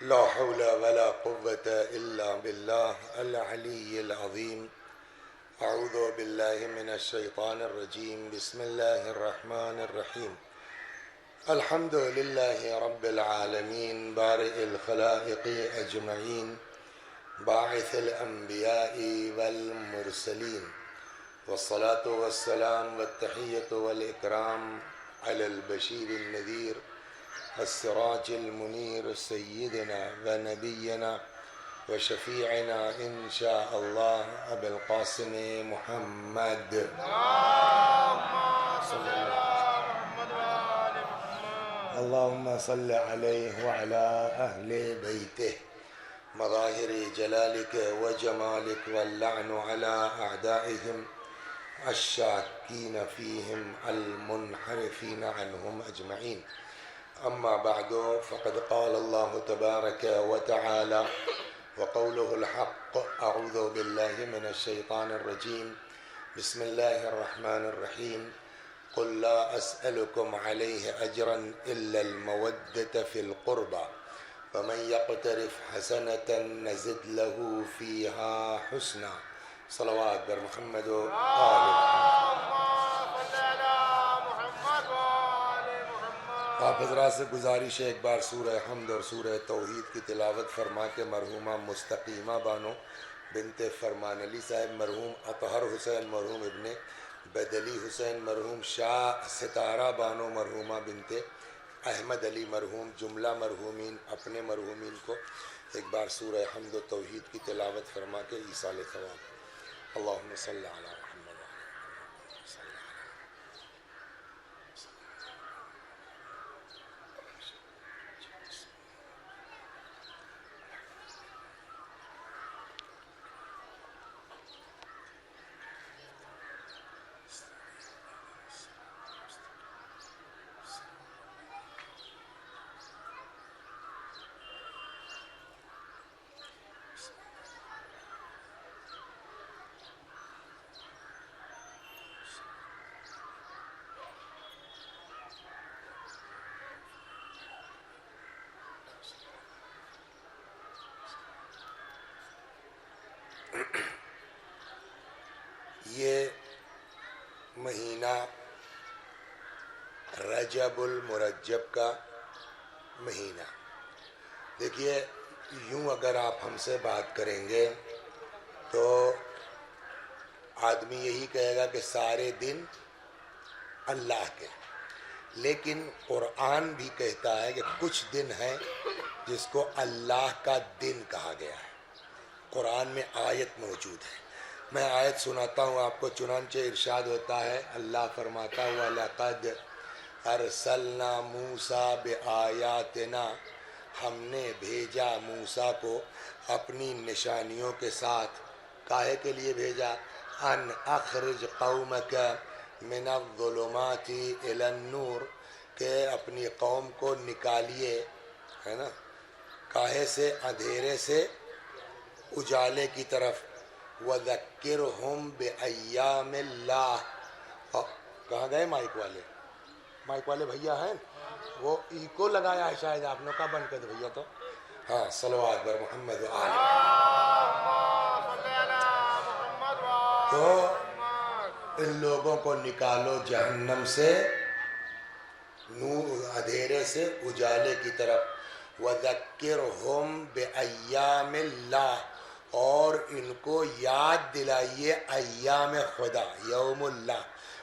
لا حول ولا قوة إلا بالله العلي العظيم. أعوذ بالله من الشيطان الرجيم. بسم الله الرحمن الرحيم. الحمد لله رب العالمين بارئ الخلائق أجمعين باعث الأنبياء والمرسلين، والصلاة والسلام والتحية والإكرام على البشير النذير السراج المنير سيدنا ونبينا وشفيعنا إن شاء الله أبي القاسم محمد. اللهم صل عليه وعلى أهل بيته مظاهر جلالك وجمالك، واللعن على أعدائهم الشاكين فيهم المنحرفين عنهم أجمعين. أما بعد، فقد قال الله تبارك وتعالى وقوله الحق: أعوذ بالله من الشيطان الرجيم. بسم الله الرحمن الرحيم. قل لا أسألكم عليه أجرا إلا المودة في القربى، فمن يقترف حسنة نزد له فيها حسنا. صلوات بر محمد و آل محمد. آپ حضرات سے گزارش ہے ایک بار سورہ حمد اور سورہ توحید کی تلاوت فرما کے مرحومہ مستقیمہ بانو بنت فرمان علی صاحب، مرحوم اطہر حسین، مرحوم ابن بدلی حسین، مرحوم شاہ ستارہ بانو، مرحومہ بنت احمد علی، مرحوم جملہ مرحومین، اپنے مرحومین کو ایک بار سورہ حمد و توحید کی تلاوت فرما کے ایصال ثواب. اللہم صلی علی محمد. یہ مہینہ رجب المرجب کا مہینہ، دیکھیے یوں اگر آپ ہم سے بات کریں گے تو آدمی یہی کہے گا کہ سارے دن اللہ کے، لیکن قرآن بھی کہتا ہے کہ کچھ دن ہیں جس کو اللہ کا دن کہا گیا ہے. قرآن میں آیت موجود ہے، میں آیت سناتا ہوں آپ کو. چنانچہ ارشاد ہوتا ہے، اللہ فرماتا ہوا: لَقَدْ أَرْسَلْنَا مُوسَىٰ بِآيَاتِنَا، ہم نے بھیجا موسیٰ کو اپنی نشانیوں کے ساتھ. کاہے کے لیے بھیجا؟ ان اخرج قومک من الظلمات الی النور، کہ اپنی قوم کو نکالیے، ہے نا، کاہے سے؟ اندھیرے سے اجالے کی طرف. وَذَكِّرْهُمْ بِأَيَّامِ اللَّهِ. کہاں گئے مائک والے؟ مائک والے بھیا ہیں، وہ ایکو لگایا ہے شاید آپ نے. کہاں بند کر دے بھیا تو. ہاں، صلوات بر محمد و آل. تو ان لوگوں کو نکالو جہنم سے، نور اندھیرے سے اجالے کی طرف. وَذَكِّرْهُمْ بِأَيَّامِ اللَّهِ، اور ان کو یاد دلائیے ایام خدا، یوم اللہ.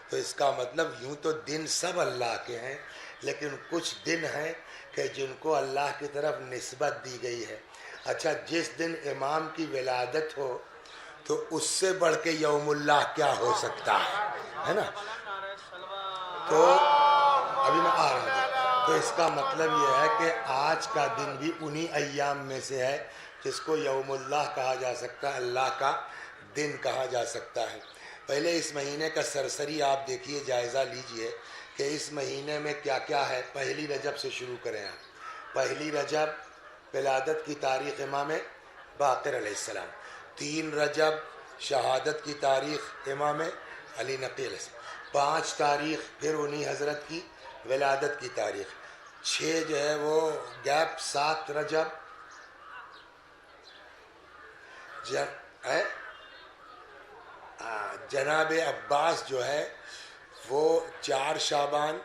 تو اس کا مطلب یوں تو دن سب اللہ کے ہیں، لیکن کچھ دن ہیں کہ جن کو اللہ کی طرف نسبت دی گئی ہے. اچھا، جس دن امام کی ولادت ہو تو اس سے بڑھ کے یوم اللہ کیا ہو سکتا ہے نا؟ تو ابھی میں آ رہا ہوں. تو اس کا مطلب یہ ہے کہ آج کا دن بھی انہی ایام میں سے ہے جس کو یوم اللہ کہا جا سکتا ہے، اللہ کا دن کہا جا سکتا ہے. پہلے اس مہینے کا سرسری آپ دیکھیے، جائزہ لیجئے کہ اس مہینے میں کیا کیا ہے. پہلی رجب سے شروع کریں آپ. پہلی رجب ولادت کی تاریخ امام باقر علیہ السلام. 3 رجب شہادت کی تاریخ امام علی نقی علیہ السلام. 5 تاریخ پھر انہی حضرت کی ولادت کی تاریخ. 6 جو ہے وہ گیپ 7 رجب جناب عباس جو ہے وہ 4 شعبان،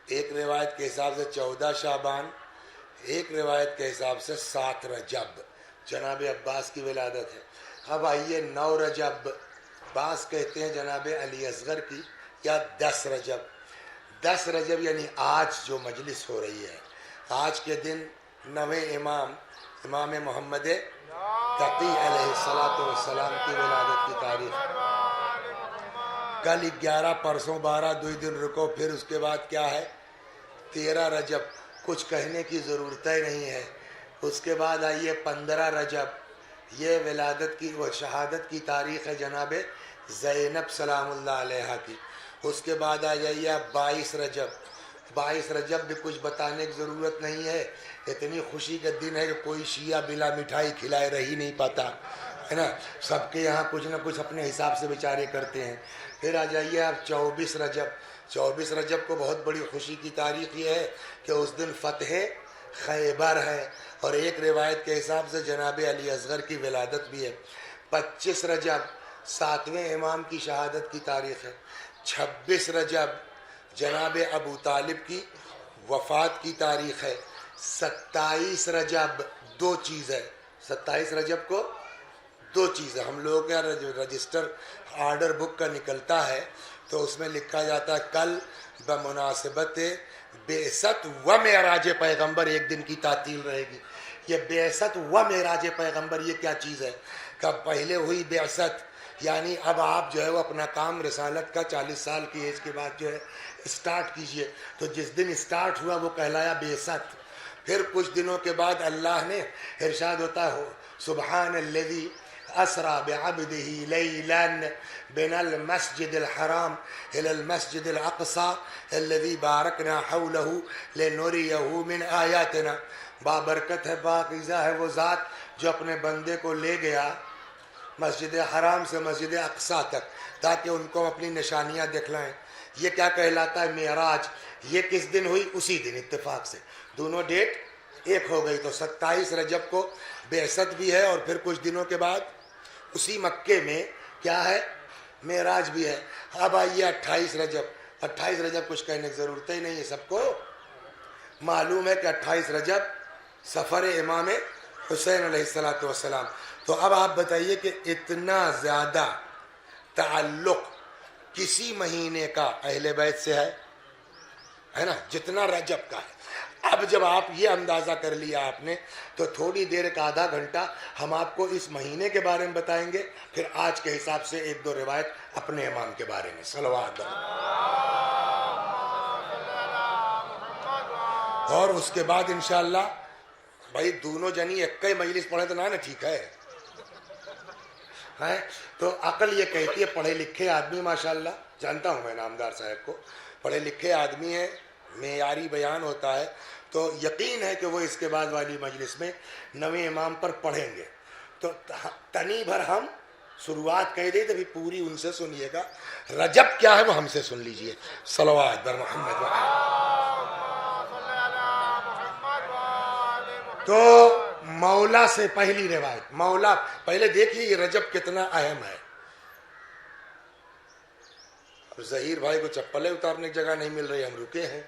ایک روایت کے حساب سے 14 شعبان، ایک روایت کے حساب سے 7 رجب جناب عباس کی ولادت ہے۔ اب آئیے 9 رجب بعض کہتے ہیں جناب علی اصغر کی، یا 10 رجب۔ 10 رجب یعنی آج جو مجلس ہو رہی ہے، آج کے دن 9ویں امام محمد تقی علیہ السلام کی ولادت کی تاریخ۔ کل 11، پرسوں 12، 2 دن رکو، پھر اس کے بعد کیا ہے 13 رجب، کچھ کہنے کی ضرورت ہی نہیں ہے۔ اس کے بعد آئیے 15 رجب، یہ ولادت کی و شہادت کی تاریخ ہے جناب زینب سلام اللہ علیہا کی۔ اس کے بعد آ جائیے 22 رجب۔ 22 رجب بھی کچھ بتانے کی ضرورت نہیں ہے، اتنی خوشی کا دن ہے کہ کوئی شیعہ بلا مٹھائی کھلائے رہ ہی نہیں پاتا ہے نا، سب کے یہاں کچھ نہ کچھ اپنے حساب سے بیچارے کرتے ہیں۔ پھر آ جائیے آپ 24 رجب۔ 24 رجب کو بہت بڑی خوشی کی تاریخ یہ ہے کہ اس دن فتح خیبر ہے، اور ایک روایت کے حساب سے جناب علی اصغر کی ولادت بھی ہے۔ 25 رجب 7ویں امام کی شہادت کی تاریخ ہے۔ 26 رجب جناب ابو طالب کی وفات کی تاریخ ہے۔ 27 رجب 2 چیز ہے، 27 رجب کو 2 چیزیں ہم لوگوں کے رجسٹر آرڈر بک کا نکلتا ہے تو اس میں لکھا جاتا ہے کل بمناسبت بعثت و معراج پیغمبر ایک دن کی تعطیل رہے گی۔ یہ بعثت و معراج پیغمبر یہ کیا چیز ہے کہ پہلے ہوئی بعثت، یعنی اب آپ جو ہے وہ اپنا کام رسالت کا 40 سال کی ایج کے بعد جو ہے اسٹارٹ کیجئے، تو جس دن اسٹارٹ ہوا وہ کہلایا بعثت۔ پھر کچھ دنوں کے بعد اللہ نے ارشاد ہوتا ہے سبحان الذی اسرا بعبده لیلا من المسجد الحرام الى المسجد الاقصى الذي بارکنا حوله لنریه من آیاتنا۔ بابرکت ہے، پاکیزہ ہے وہ ذات جو اپنے بندے کو لے گیا مسجد حرام سے مسجد اقصیٰ تک تاکہ ان کو اپنی نشانیاں دکھلائیں۔ یہ کیا کہلاتا ہے معراج۔ یہ کس دن ہوئی؟ اسی دن، اتفاق سے دونوں ڈیٹ ایک ہو گئی، تو 27 رجب کو بعثت بھی ہے، اور پھر کچھ دنوں کے بعد اسی مکے میں کیا ہے معراج بھی ہے۔ اب آئیے 28 رجب۔ 28 رجب کچھ کہنے کی ضرورت ہی نہیں ہے، سب کو معلوم ہے کہ 28 رجب سفر امام حسین علیہ السلام۔ تو اب آپ بتائیے کہ اتنا زیادہ تعلق کسی مہینے کا اہل بیت سے ہے نا جتنا رجب کا ہے۔ اب جب آپ یہ اندازہ کر لیا آپ نے، تو تھوڑی دیر کا آدھا گھنٹہ ہم آپ کو اس مہینے کے بارے میں بتائیں گے، پھر آج کے حساب سے 1-2 روایت اپنے امام کے بارے میں۔ صلوات اور اس کے بعد انشاءاللہ بھائی دونوں جنی ایک ہی مجلس پڑھے تو نہ ٹھیک ہے۔ تو عقل یہ کہتی ہے پڑھے لکھے آدمی ماشاءاللہ، جانتا ہوں میں نامدار صاحب کو، پڑھے لکھے آدمی ہیں، معیاری بیان ہوتا ہے، تو یقین ہے کہ وہ اس کے بعد والی مجلس میں 9ویں امام پر پڑھیں گے۔ تو تنی بھر ہم شروعات کہہ دیں تو بھی پوری ان سے سنیے گا، رجب کیا ہے وہ ہم سے سن لیجئے۔ صلوات بر محمد تو مولا سے پہلی روایت، مولا پہلے دیکھیے یہ رجب کتنا اہم ہے۔ اب ظہیر بھائی کو چپلیں اتارنے کی جگہ نہیں مل رہی، ہم رکے ہیں۔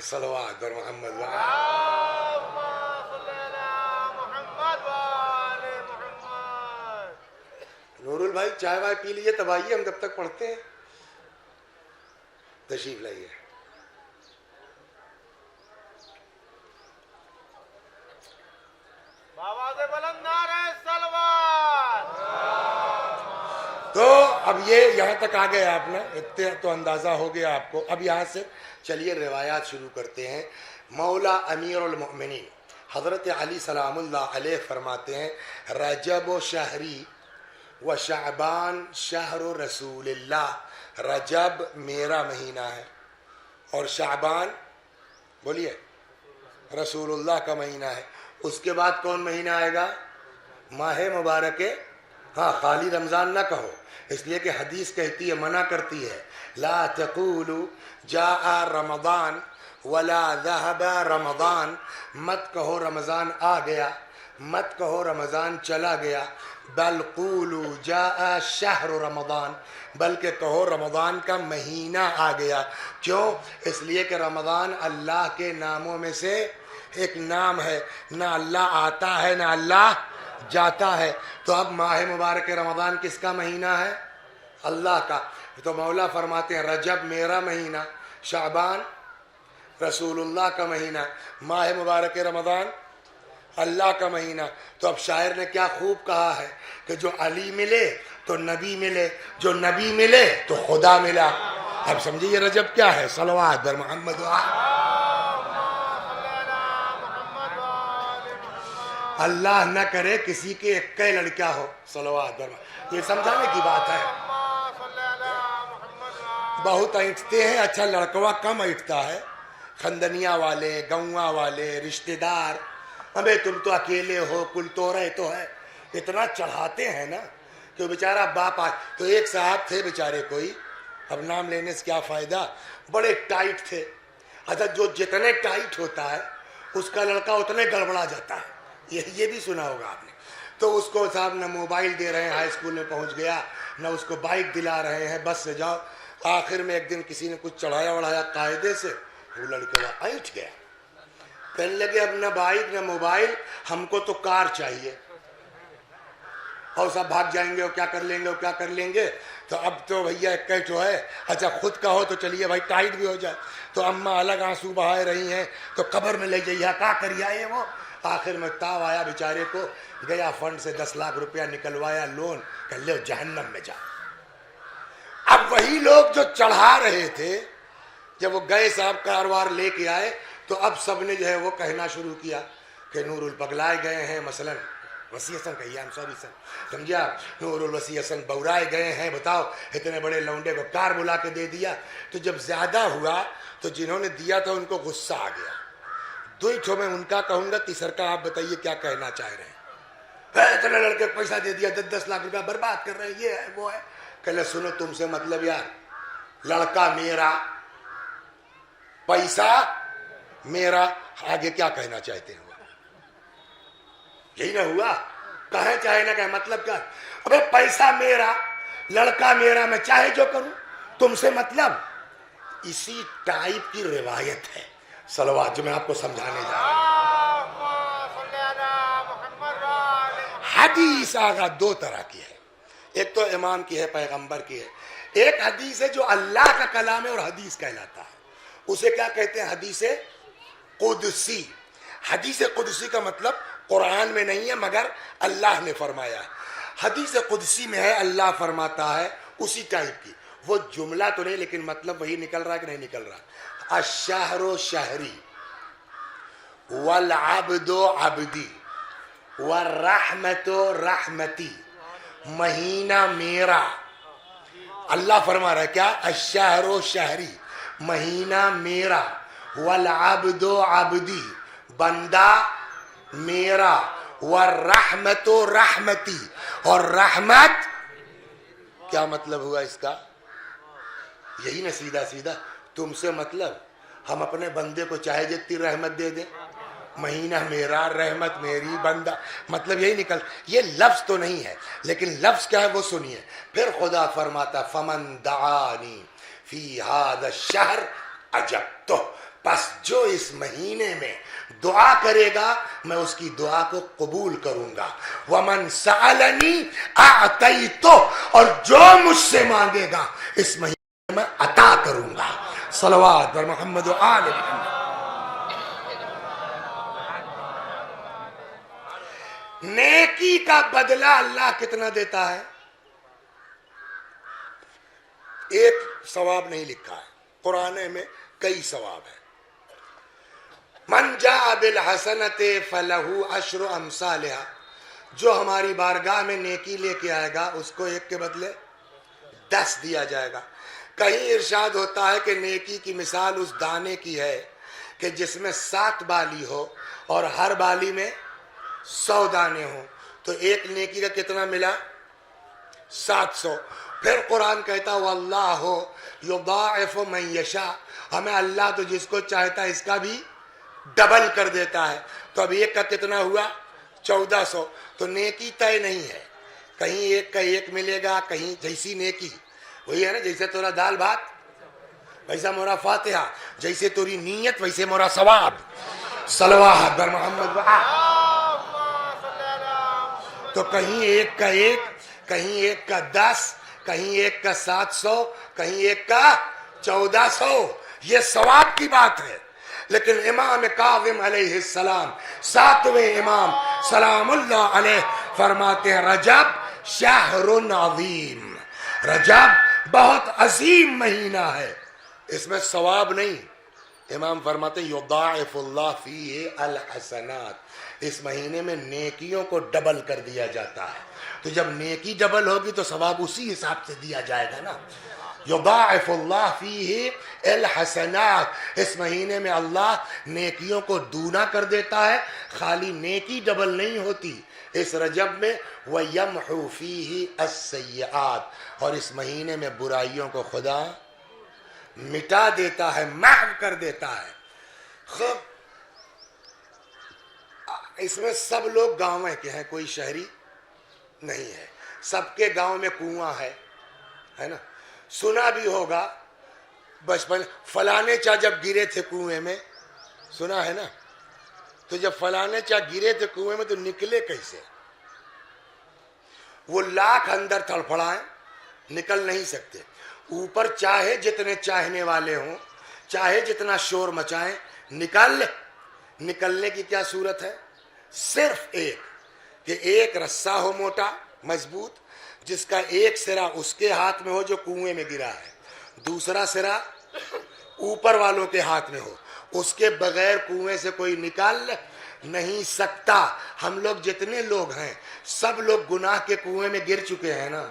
صلوات بر محمد نورل بھائی چائے وائے پی لیجیے، تب آئیے ہم جب تک پڑھتے ہیں، تشریف لائیے۔ تو اب یہ یہاں تک آ گئے آپ نے، اتنے تو اندازہ ہو گیا آپ کو۔ اب یہاں سے چلیے روایات شروع کرتے ہیں۔ مولا امیر المؤمنین حضرت علی سلام اللہ علیہ فرماتے ہیں رجب و شہری و شعبان شہر رسول اللہ، رجب میرا مہینہ ہے اور شعبان بولیے رسول اللہ کا مہینہ ہے۔ اس کے بعد کون مہینہ آئے گا؟ ماہ مبارک، ہاں خالی رمضان نہ کہو، اس لیے کہ حدیث کہتی ہے، منع کرتی ہے، لا تقولوا جاء رمضان ولا ذهب رمضان، مت کہو رمضان آ گیا مت کہو رمضان چلا گیا، بل قولوا جاء شہر رمضان، بلکہ کہو رمضان کا مہینہ آ گیا۔ کیوں؟ اس لیے کہ رمضان اللہ کے ناموں میں سے ایک نام ہے، نہ اللہ آتا ہے نہ اللہ جاتا ہے۔ تو اب ماہ مبارک رمضان کس کا مہینہ ہے؟ اللہ کا۔ تو مولا فرماتے ہیں رجب میرا مہینہ، شعبان رسول اللہ کا مہینہ، ماہ مبارک رمضان اللہ کا مہینہ۔ تو اب شاعر نے کیا خوب کہا ہے کہ جو علی ملے تو نبی ملے، جو نبی ملے تو خدا ملا۔ اب سمجھیے یہ رجب کیا ہے؟ صلوات بر محمد اللہ نہ کرے کسی کے ایک لڑکا ہو، صلوات بر محمد، یہ سمجھانے کی بات ہے۔ بہت اینٹتے ہیں، اچھا لڑکوا کم اینٹتا ہے، خندنیا والے، گواں والے، رشتہ دار، ابے تم تو اکیلے ہو، کل تورے تو ہے، اتنا چڑھاتے ہیں نا کہ بیچارہ باپ آج۔ تو ایک صاحب تھے بیچارے کوئی، اب نام لینے سے کیا فائدہ، بڑے ٹائٹ تھے۔ اچھا جو جتنے ٹائٹ ہوتا ہے اس کا لڑکا اتنے گڑبڑا جاتا ہے، یہ بھی سنا ہوگا آپ نے۔ تو اس کو صاحب نہ موبائل دے رہے ہیں، ہائی اسکول میں پہنچ گیا، نہ اس کو بائک دلا رہے ہیں، بس سے جاؤ۔ آخر میں ایک دن کسی نے کچھ چڑھایا وڑھایا قاعدے سے، وہ لڑکا اینٹ گیا، کہنے لگے اب نہ بائک نہ موبائل، ہم کو تو کار چاہیے، اور سب بھاگ جائیں گے اور کیا کر لیں گے اور کیا کر لیں گے۔ تو اب تو بھیا ایک جو ہے، اچھا خود کا ہو تو چلیے بھائی ٹائٹ بھی ہو جائے۔ تو اماں الگ آنسو بہائے رہی ہیں، تو قبر میں لے جائیے کا کریا ہے وہ۔ آخر میں تاو آیا بیچارے کو، گیا فنڈ سے 10 لاکھ روپیہ نکلوایا لون، کہ لے جہنم میں جا۔ اب وہی لوگ جو چڑھا رہے تھے، جب وہ گئے صاحب کاروار لے کے آئے، تو اب سب نے جو ہے وہ کہنا شروع کیا کہ نور الپگلائے گئے ہیں، مثلا وسیع حسن کہیے، ہم سوری سن، سمجھا، نور الوسیع حسن بورائے گئے ہیں، بتاؤ اتنے بڑے لونڈے کو کار بلا کے دے دیا۔ تو جب زیادہ ہوا تو جنہوں نے دیا تھا ان کو غصہ آ گیا۔ دو ہی ٹھو میں ان کا کہوں گا، تیسر کا آپ بتائیے کیا کہنا چاہ رہے ہیں۔ اتنے لڑکے کو پیسہ دے دیا، 10 لاکھ روپیہ برباد کر رہے ہیں، یہ ہے وہ ہے۔ کہ سنو تم سے مطلب یار، لڑکا میرا، پیسہ میرا، آگے کیا کہنا چاہتے ہیں؟ یہی نہ ہوا، کہیں چاہے نہ کہیں، مطلب کیا؟ ابے پیسہ میرا، لڑکا میرا، میں چاہے جو کروں، تم سے مطلب۔ اسی ٹائپ کی روایت ہے صلوات جو میں آپ کو سمجھانے جا رہا ہوں۔ حدیث آگا دو طرح کی ہے، ایک تو امام کی ہے، پیغمبر کی ہے، ایک حدیث ہے جو اللہ کا کلام ہے اور حدیث کہلاتا ہے، اسے کیا کہتے ہیں؟ حدیث قدسی۔ حدیث قدسی کا مطلب قرآن میں نہیں ہے مگر اللہ نے فرمایا ہے۔ حدیث قدسی میں ہے اللہ فرماتا ہے، اسی ٹائپ کی، وہ جملہ تو نہیں لیکن مطلب وہی نکل رہا ہے کہ نہیں نکل رہا۔ الشہر شہری والعبد عبدی والرحمت رحمتی، مہینہ میرا۔ اللہ فرما رہا ہے کیا؟ الشہر شہری، مہینہ میرا، والعبد عبدی، بندہ میرا، والرحمت رحمتی، اور رحمت کیا مطلب ہوا اس کا؟ یہی نا سیدھا سیدھا، تم سے مطلب ہم اپنے بندے کو چاہے جتنی رحمت دے دیں، مہینہ میرا، رحمت میری، بندہ، مطلب یہی نکل۔ یہ لفظ تو نہیں ہے لیکن لفظ کیا ہے وہ سنیے۔ پھر خدا فرماتا فمن دعانی فی ھذا الشہر اجبتہ، پس جو اس مہینے میں دعا کرے گا میں اس کی دعا کو قبول کروں گا۔ ومن سألنی اعطیتہ، اور جو مجھ سے مانگے گا اس مہینے میں عطا کروں گا۔ صلوات بر محمد و آل محمد۔ نیکی کا بدلہ اللہ کتنا دیتا ہے؟ ایک ثواب نہیں لکھا ہے، قرآن میں کئی ثواب ہیں۔ من جاء بالحسنۃ فلہ عشر امثالھا، جو ہماری بارگاہ میں نیکی لے کے آئے گا اس کو ایک کے بدلے 10 دیا جائے گا۔ کہیں ارشاد ہوتا ہے کہ نیکی کی مثال اس دانے کی ہے کہ جس میں 7 بالی ہو اور ہر بالی میں 100 دانے ہوں، تو ایک نیکی کا کتنا ملا؟ 700۔ پھر قرآن کہتا واللہ یضاعف من یشاء، ہمیں اللہ تو جس کو چاہتا ہے اس کا بھی ڈبل کر دیتا ہے۔ تو اب ایک کا کتنا ہوا؟ 1400. تو نیکی طے نہیں ہے, کہیں ایک کا ایک ملے گا, کہیں جیسی نیکی وہی ہے نا, جیسے تورا دال بھات ویسا مورا فاتحہ, جیسے توری نیت ویسے مورا ثواب. صلوات بر محمد. تو کہیں ایک کا ایک, کہیں ایک کا 10, کہیں ایک کا 700, کہیں ایک کا 1400, یہ ثواب کی بات ہے. لیکن امام کاظم علیہ السلام 7ویں امام سلام اللہ علیہ فرماتے ہیں رجب شہر عظیم, رجب بہت عظیم مہینہ ہے, اس میں ثواب نہیں. امام فرماتے یضاعف اللہ فیہ الحسنات, اس مہینے میں نیکیوں کو ڈبل کر دیا جاتا ہے. تو جب نیکی ڈبل ہوگی تو ثواب اسی حساب سے دیا جائے گا نا. یضاعف اللہ فیہ الحسنات, اس مہینے میں اللہ نیکیوں کو دونا کر دیتا ہے. خالی نیکی ڈبل نہیں ہوتی اس رجب میں, وَيَمْحُو فِيهِ السَّيِّئَاتِ, اور اس مہینے میں برائیوں کو خدا مٹا دیتا ہے, محو کر دیتا ہے. خوب اس میں سب لوگ گاؤں کے ہیں, کوئی شہری نہیں ہے, سب کے گاؤں میں کنواں ہے نا. سنا بھی ہوگا بچپن فلانے چا جب گرے تھے کنویں میں, سنا ہے نا. تو جب فلانے چا گرے تھے کنویں میں تو نکلے کیسے؟ وہ لاکھ اندر تڑپڑائیں نکل نہیں سکتے. اوپر چاہے جتنے چاہنے والے ہوں, چاہے جتنا شور مچائیں, نکلنے کی کیا صورت ہے؟ صرف ایک کہ ایک رسہ ہو موٹا مضبوط, جس کا ایک سرا اس کے ہاتھ میں ہو جو کنویں میں گرا ہے, دوسرا سرا اوپر والوں کے ہاتھ میں ہو. اس کے بغیر کنویں سے کوئی نکل نہیں سکتا. ہم لوگ جتنے لوگ ہیں سب لوگ گناہ کے کنویں میں گر چکے ہیں نا,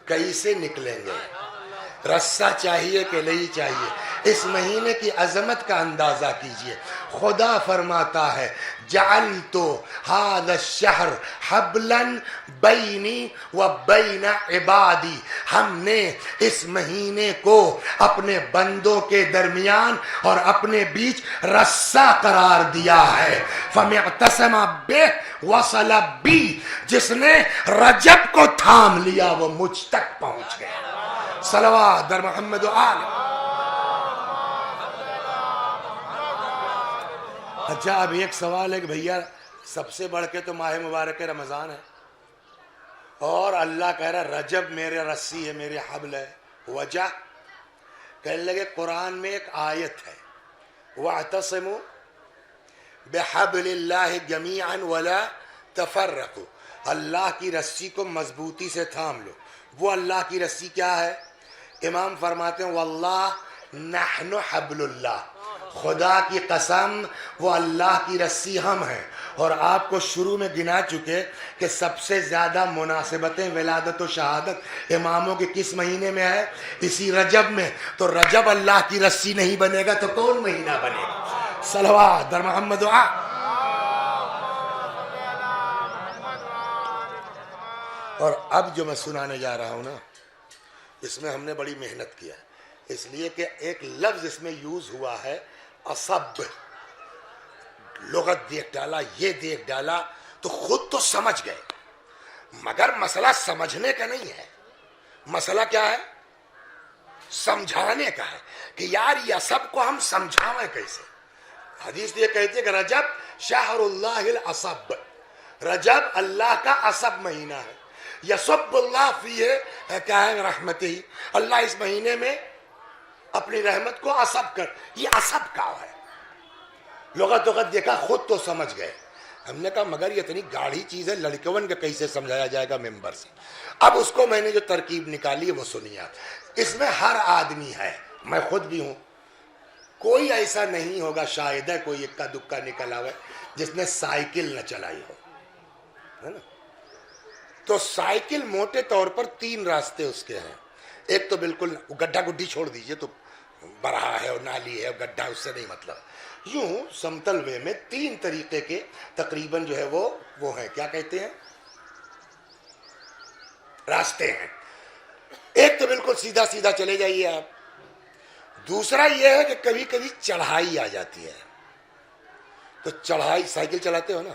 کیسے نکلیں گے؟ رسہ چاہیے کہ نہیں چاہیے؟ اس مہینے کی عظمت کا اندازہ کیجئے. خدا فرماتا ہے جعلت هذا الشهر حبلا بینی و بین عبادی, ہم نے اس مہینے کو اپنے بندوں کے درمیان اور اپنے بیچ رسہ قرار دیا ہے. فَمِعْتَسَمَ بِهِ وَصَلَ بِي, جس نے رجب کو تھام لیا وہ مجھ تک پہنچ گیا. صلوات در محمد و آل. اچھا اب ایک سوال ہے کہ بھیا سب سے بڑھ کے تو ماہ مبارک رمضان ہے, اور اللہ کہہ رہا رجب میرے رسی ہے, میرے حبل ہے. وجہ کہنے لگے قرآن میں ایک آیت ہے وَاعْتَصِمُوا بِحَبْلِ اللَّهِ جَمِيعًا وَلَا تَفَرَّقُوا, اللہ کی رسی کو مضبوطی سے تھام لو. وہ اللہ کی رسی کیا ہے؟ امام فرماتے ہیں واللہ نحن حبل اللہ, خدا کی قسم وہ اللہ کی رسی ہم ہیں. اور آپ کو شروع میں گنا چکے کہ سب سے زیادہ مناسبتیں ولادت و شہادت اماموں کے کس مہینے میں ہے؟ اسی رجب میں. تو رجب اللہ کی رسی نہیں بنے گا تو کون مہینہ بنے گا؟ صلوات در محمد و آل. اور اب جو میں سنانے جا رہا ہوں نا, اس میں ہم نے بڑی محنت کیا, اس لیے کہ ایک لفظ اس میں یوز ہوا ہے اصب, لغت دیکھ ڈالا, یہ دیکھ ڈالا تو خود تو سمجھ گئے, مگر مسئلہ سمجھنے کا نہیں ہے, مسئلہ کیا ہے؟ سمجھانے کا ہے کہ یار یہ سب کو ہم سمجھاویں کیسے. حدیث یہ کہتی ہے کہ رجب شہر اللہ العصب, رجب اللہ کا عصب مہینہ ہے. یصب اللہ فیہ کیا ہے رحمتہ, اللہ اس مہینے میں اپنی رحمت کو عصب کر, یہ عصب کا ہے. لغت دیکھا خود تو سمجھ گئے. ہم نے کہا مگر یہ اتنی گاڑھی چیز ہے لڑکون کا کیسے سمجھایا جائے گا ممبر سے. اب اس کو میں نے جو ترکیب نکالی ہے وہ سنیے. اس میں ہر آدمی ہے, میں خود بھی ہوں, کوئی ایسا نہیں ہوگا, شاید ہے کوئی اکا دکا نکلا ہوا جس نے سائیکل نہ چلائی ہو, ہے نا. تو سائیکل موٹے طور پر 3 راستے اس کے ہیں. ایک تو بالکل گڈھا گڈھی چھوڑ دیجئے, تو برہا ہے اور نالی ہے اور گڈھا, اس سے نہیں مطلب. یوں سمتل وے میں 3 طریقے کے تقریباً جو ہے وہ ہیں, کیا کہتے ہیں, راستے ہیں. ایک تو بالکل سیدھا سیدھا چلے جائیے آپ. دوسرا یہ ہے کہ کبھی کبھی چڑھائی آ جاتی ہے, تو چڑھائی, سائیکل چلاتے ہو نا,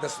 10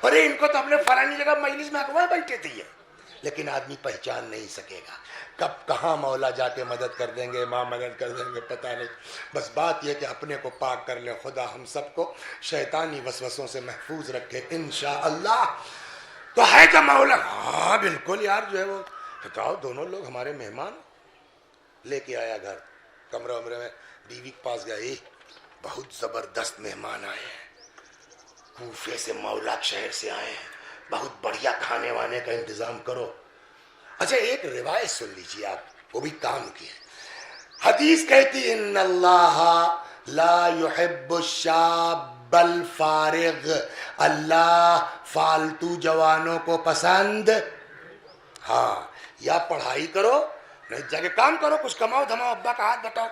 اور ان کو تو اپنے فلانی جگہ مجلس میں اگوا بیٹھے تھے یہ. لیکن آدمی پہچان نہیں سکے گا کب کہاں مولا جا کے مدد کر دیں گے، امام مدد کر دیں گے، پتہ نہیں. بس بات یہ کہ اپنے کو پاک کر لیں. خدا ہم سب کو شیطانی وسوسوں سے محفوظ رکھے انشاءاللہ. تو ہے کیا مولا؟ ہاں بالکل یار، جو ہے وہ بتاؤ، دونوں لوگ ہمارے مہمان. لے کے آیا گھر، کمرے ومرے میں بیوی کے پاس گیا. بہت زبردست مہمان آئے ہیں، کوفے سے، مولا شہر سے آئے ہیں، بہت بڑھیا کھانے وانے کا انتظام کرو. اچھا ایک روایت سن لیجیے آپ، وہ بھی کام کی ہے. حدیث کہتی ان اللہ لا يحب الشاب الفارغ، اللہ فالتو جوانوں کو پسند. ہاں، یا پڑھائی کرو، نہیں جا کے کام کرو، کچھ کماؤ دھماؤ، ابا کا ہاتھ بٹاؤ.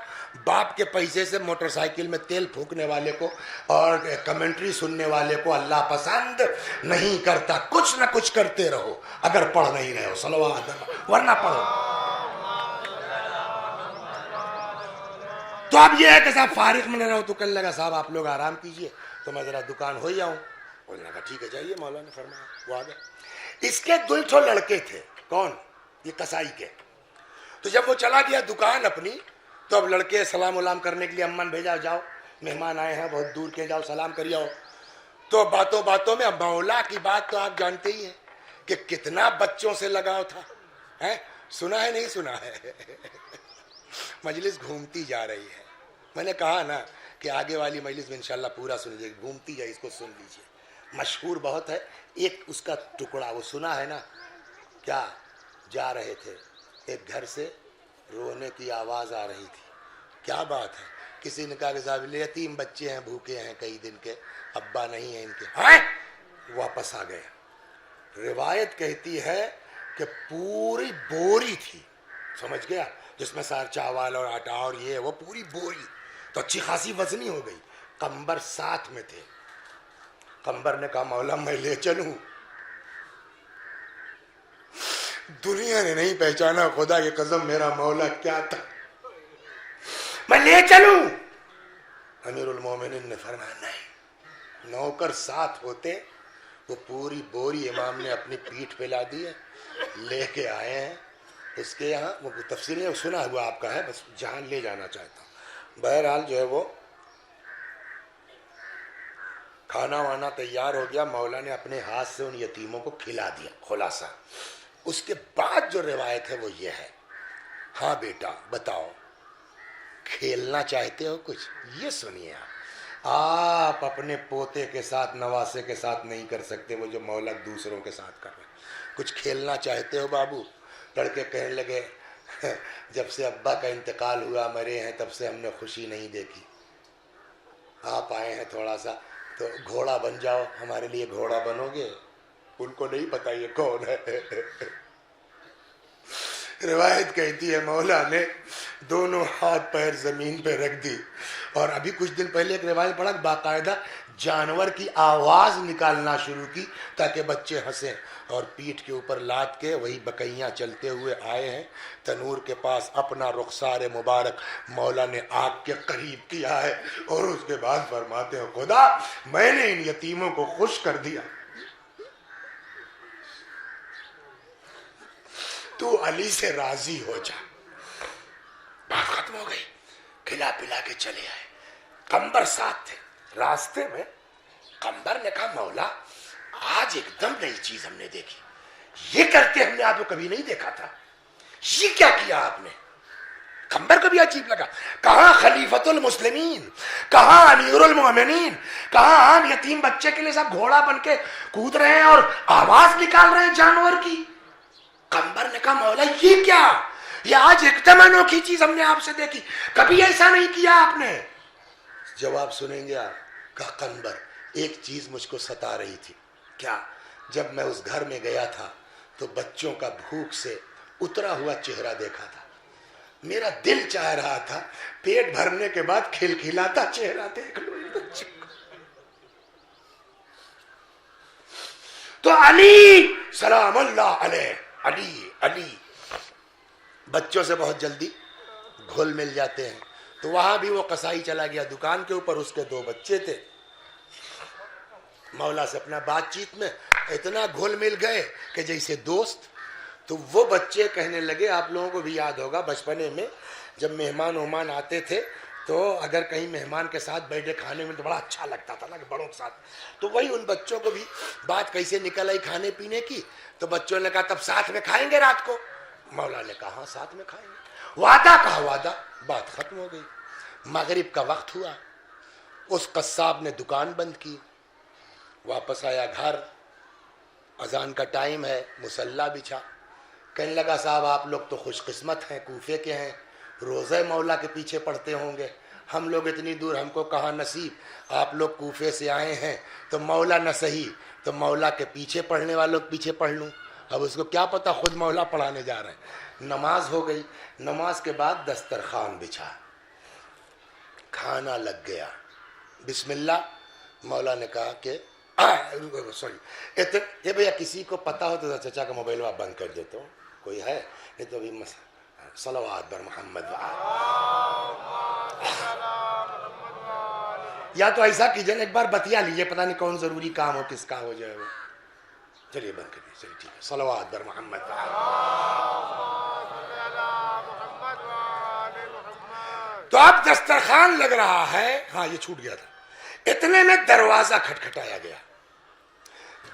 باپ کے پیسے سے موٹر سائیکل میں تیل پھونکنے والے کو اور کمنٹری سننے والے کو اللہ پسند نہیں کرتا. کچھ نہ کچھ کرتے رہو اگر پڑھ نہیں رہے ہو، صلوات، ورنہ پڑھو. تو اب یہ ہے کہ صاحب فارغ میں نہ رہو، تو کہنے لگا صاحب آپ لوگ آرام کیجئے تو میں ذرا دکان ہو جاؤں. بولنے لگا ٹھیک ہے جائیے، مولا نے فرمایا. وہ آ گئے. اس کے 2 لڑکے تھے. کون؟ یہ کسائی کے. تو جب وہ چلا گیا دکان اپنی، تو اب لڑکے سلام ولام کرنے کے لیے امن بھیجا، جاؤ مہمان آئے ہیں بہت دور کے، جاؤ سلام کریے آؤ. تو باتوں باتوں میں مولا کی بات تو آپ جانتے ہی ہیں کہ کتنا بچوں سے لگاؤ تھا. سنا ہے نہیں سنا ہے؟ مجلس گھومتی جا رہی ہے. میں نے کہا نا کہ آگے والی مجلس میں انشاءاللہ پورا سن لیجیے، گھومتی جائے، اس کو سن لیجیے. مشہور بہت ہے. ایک اس کا ٹکڑا وہ سنا ہے نا. کیا؟ جا رہے تھے، ایک گھر سے رونے کی آواز آ رہی تھی. کیا بات ہے؟ کسی نے کہا کہ صاحب یتیم بچے ہیں، بھوکے ہیں کئی دن کے، ابا نہیں ہیں ان کے. واپس آ گئے. روایت کہتی ہے کہ پوری بوری تھی، سمجھ گیا، جس میں سار چاول اور آٹا اور یہ وہ پوری بوری، تو اچھی خاصی وزنی ہو گئی. قمبر ساتھ میں تھے. قمبر نے کہا مولا میں لے چلوں. دنیا نے نہیں پہچانا، خدا کی قسم میرا مولا کیا تھا، میں لے چلوں. امیر المومنین نے فرمایا نہیں. نوکر ساتھ ہوتے، وہ پوری بوری امام نے اپنی پیٹھ پہ لا دی ہے، لے کے آئے ہیں اس کے یہاں. وہ تفصیل سنا ہوا آپ کا ہے، بس جہاں لے جانا چاہتا ہوں. بہرحال جو ہے وہ کھانا وانا تیار ہو گیا، مولا نے اپنے ہاتھ سے ان یتیموں کو کھلا دیا. خلاصہ اس کے بعد جو روایت ہے وہ یہ ہے، ہاں بیٹا بتاؤ کھیلنا چاہتے ہو کچھ؟ یہ سنیے آپ اپنے پوتے کے ساتھ، نواسے کے ساتھ نہیں کر سکتے وہ جو مولا دوسروں کے ساتھ کر رہے. کچھ کھیلنا چاہتے ہو بابو؟ لڑکے کہنے لگے جب سے ابا کا انتقال ہوا، مرے ہیں، تب سے ہم نے خوشی نہیں دیکھی. آپ آئے ہیں تھوڑا سا تو گھوڑا بن جاؤ، ہمارے لیے گھوڑا بنو گے؟ ان کو نہیں پتا یہ کون ہے. روایت کہتی ہے مولا نے دونوں ہاتھ پیر زمین پہ رکھ دی، اور ابھی کچھ دن پہلے ایک روایت پڑھا، باقاعدہ جانور کی آواز نکالنا شروع کی تاکہ بچے ہنسیں، اور پیٹھ کے اوپر لاد کے وہی بکیاں چلتے ہوئے آئے ہیں تنور کے پاس. اپنا رخسار مبارک مولا نے آگ کے قریب کیا ہے، اور اس کے بعد فرماتے ہیں خدا میں نے ان یتیموں کو خوش کر دیا. تو علی سے راضی ہو جا. بات ختم ہو گئی. کھلا پلا کے چلے آئے. قمبر ساتھ تھے. راستے میں قمبر نے کہا مولا آج ایک دم نئی چیز ہم نے دیکھی، یہ کرتے ہم نے آپ کو کبھی نہیں دیکھا تھا، یہ کیا کیا آپ نے؟ قمبر کو بھی عجیب لگا. کہاں خلیفۃ المسلمین، کہاں امیر المومنین، کہاں عام یتیم بچے کے لیے سب گھوڑا بن کے کود رہے ہیں اور آواز نکال رہے ہیں جانور کی. قمبر نے کہا مولا یہ کیا؟ یہ آج ایک دم انوکھی چیز ہم نے آپ سے دیکھی، کبھی ایسا نہیں کیا آپ نے. جواب سنیں گے آپ. کہا قمبر ایک چیز مجھ کو ستا رہی تھی. کیا؟ جب میں اس گھر میں گیا تھا تو بچوں کا بھوک سے اترا ہوا چہرہ دیکھا تھا، میرا دل چاہ رہا تھا پیٹ بھرنے کے بعد کھلکھلاتا چہرہ دیکھ لو بچے کو. تو علی سلام اللہ علیہ، علی علی بچوں سے بہت جلدی گھل مل جاتے ہیں. تو وہاں بھی وہ قصائی چلا گیا دکان کے اوپر، اس کے 2 بچے تھے. مولا سے اپنا بات چیت میں اتنا گھل مل گئے کہ جیسے دوست. تو وہ بچے کہنے لگے, آپ لوگوں کو بھی یاد ہوگا بچپنے میں جب مہمان ومان آتے تھے تو اگر کہیں مہمان کے ساتھ بیٹھے کھانے میں تو بڑا اچھا لگتا تھا نا کہ بڑوں کے ساتھ. تو وہی ان بچوں کو بھی بات کیسے نکل آئی کھانے پینے کی. تو بچوں نے کہا تب ساتھ میں کھائیں گے رات کو. مولا نے کہا ہاں ساتھ میں کھائیں گے. وعدہ کہا وعدہ, بات ختم ہو گئی. مغرب کا وقت ہوا, اس قصاب نے دکان بند کی, واپس آیا گھر, اذان کا ٹائم ہے, مصلی بچھا. کہنے لگا صاحب آپ لوگ تو خوش قسمت ہیں, کوفے کے ہیں, روزہ مولا کے پیچھے پڑھتے ہوں گے. ہم لوگ اتنی دور, ہم کو کہاں نصیب, آپ لوگ کوفے سے آئے ہیں تو مولا نہ صحیح تو مولا کے پیچھے پڑھنے والوں کے پیچھے پڑھ لوں. اب اس کو کیا پتا خود مولا پڑھانے جا رہے ہیں. نماز ہو گئی, نماز کے بعد دسترخوان بچھا, کھانا لگ گیا. بسم اللہ. مولا نے کہا کہ سوری یہ بھیا کسی کو پتا ہو تو چچا کا موبائل آپ بند کر دیتا ہوں, کوئی ہے نہیں تو ابھی صلوات بر محمد. یا تو ایسا کیجیے ایک بار بتیا لیجیے, پتہ نہیں کون ضروری کام ہو کس کا ہو جائے وہ. چلیے بند کریے, چلیے ٹھیک ہے. صلوات بر محمد. تو اب دسترخوان لگ رہا ہے, ہاں یہ چھوٹ گیا تھا. اتنے میں دروازہ کھٹکھٹایا گیا.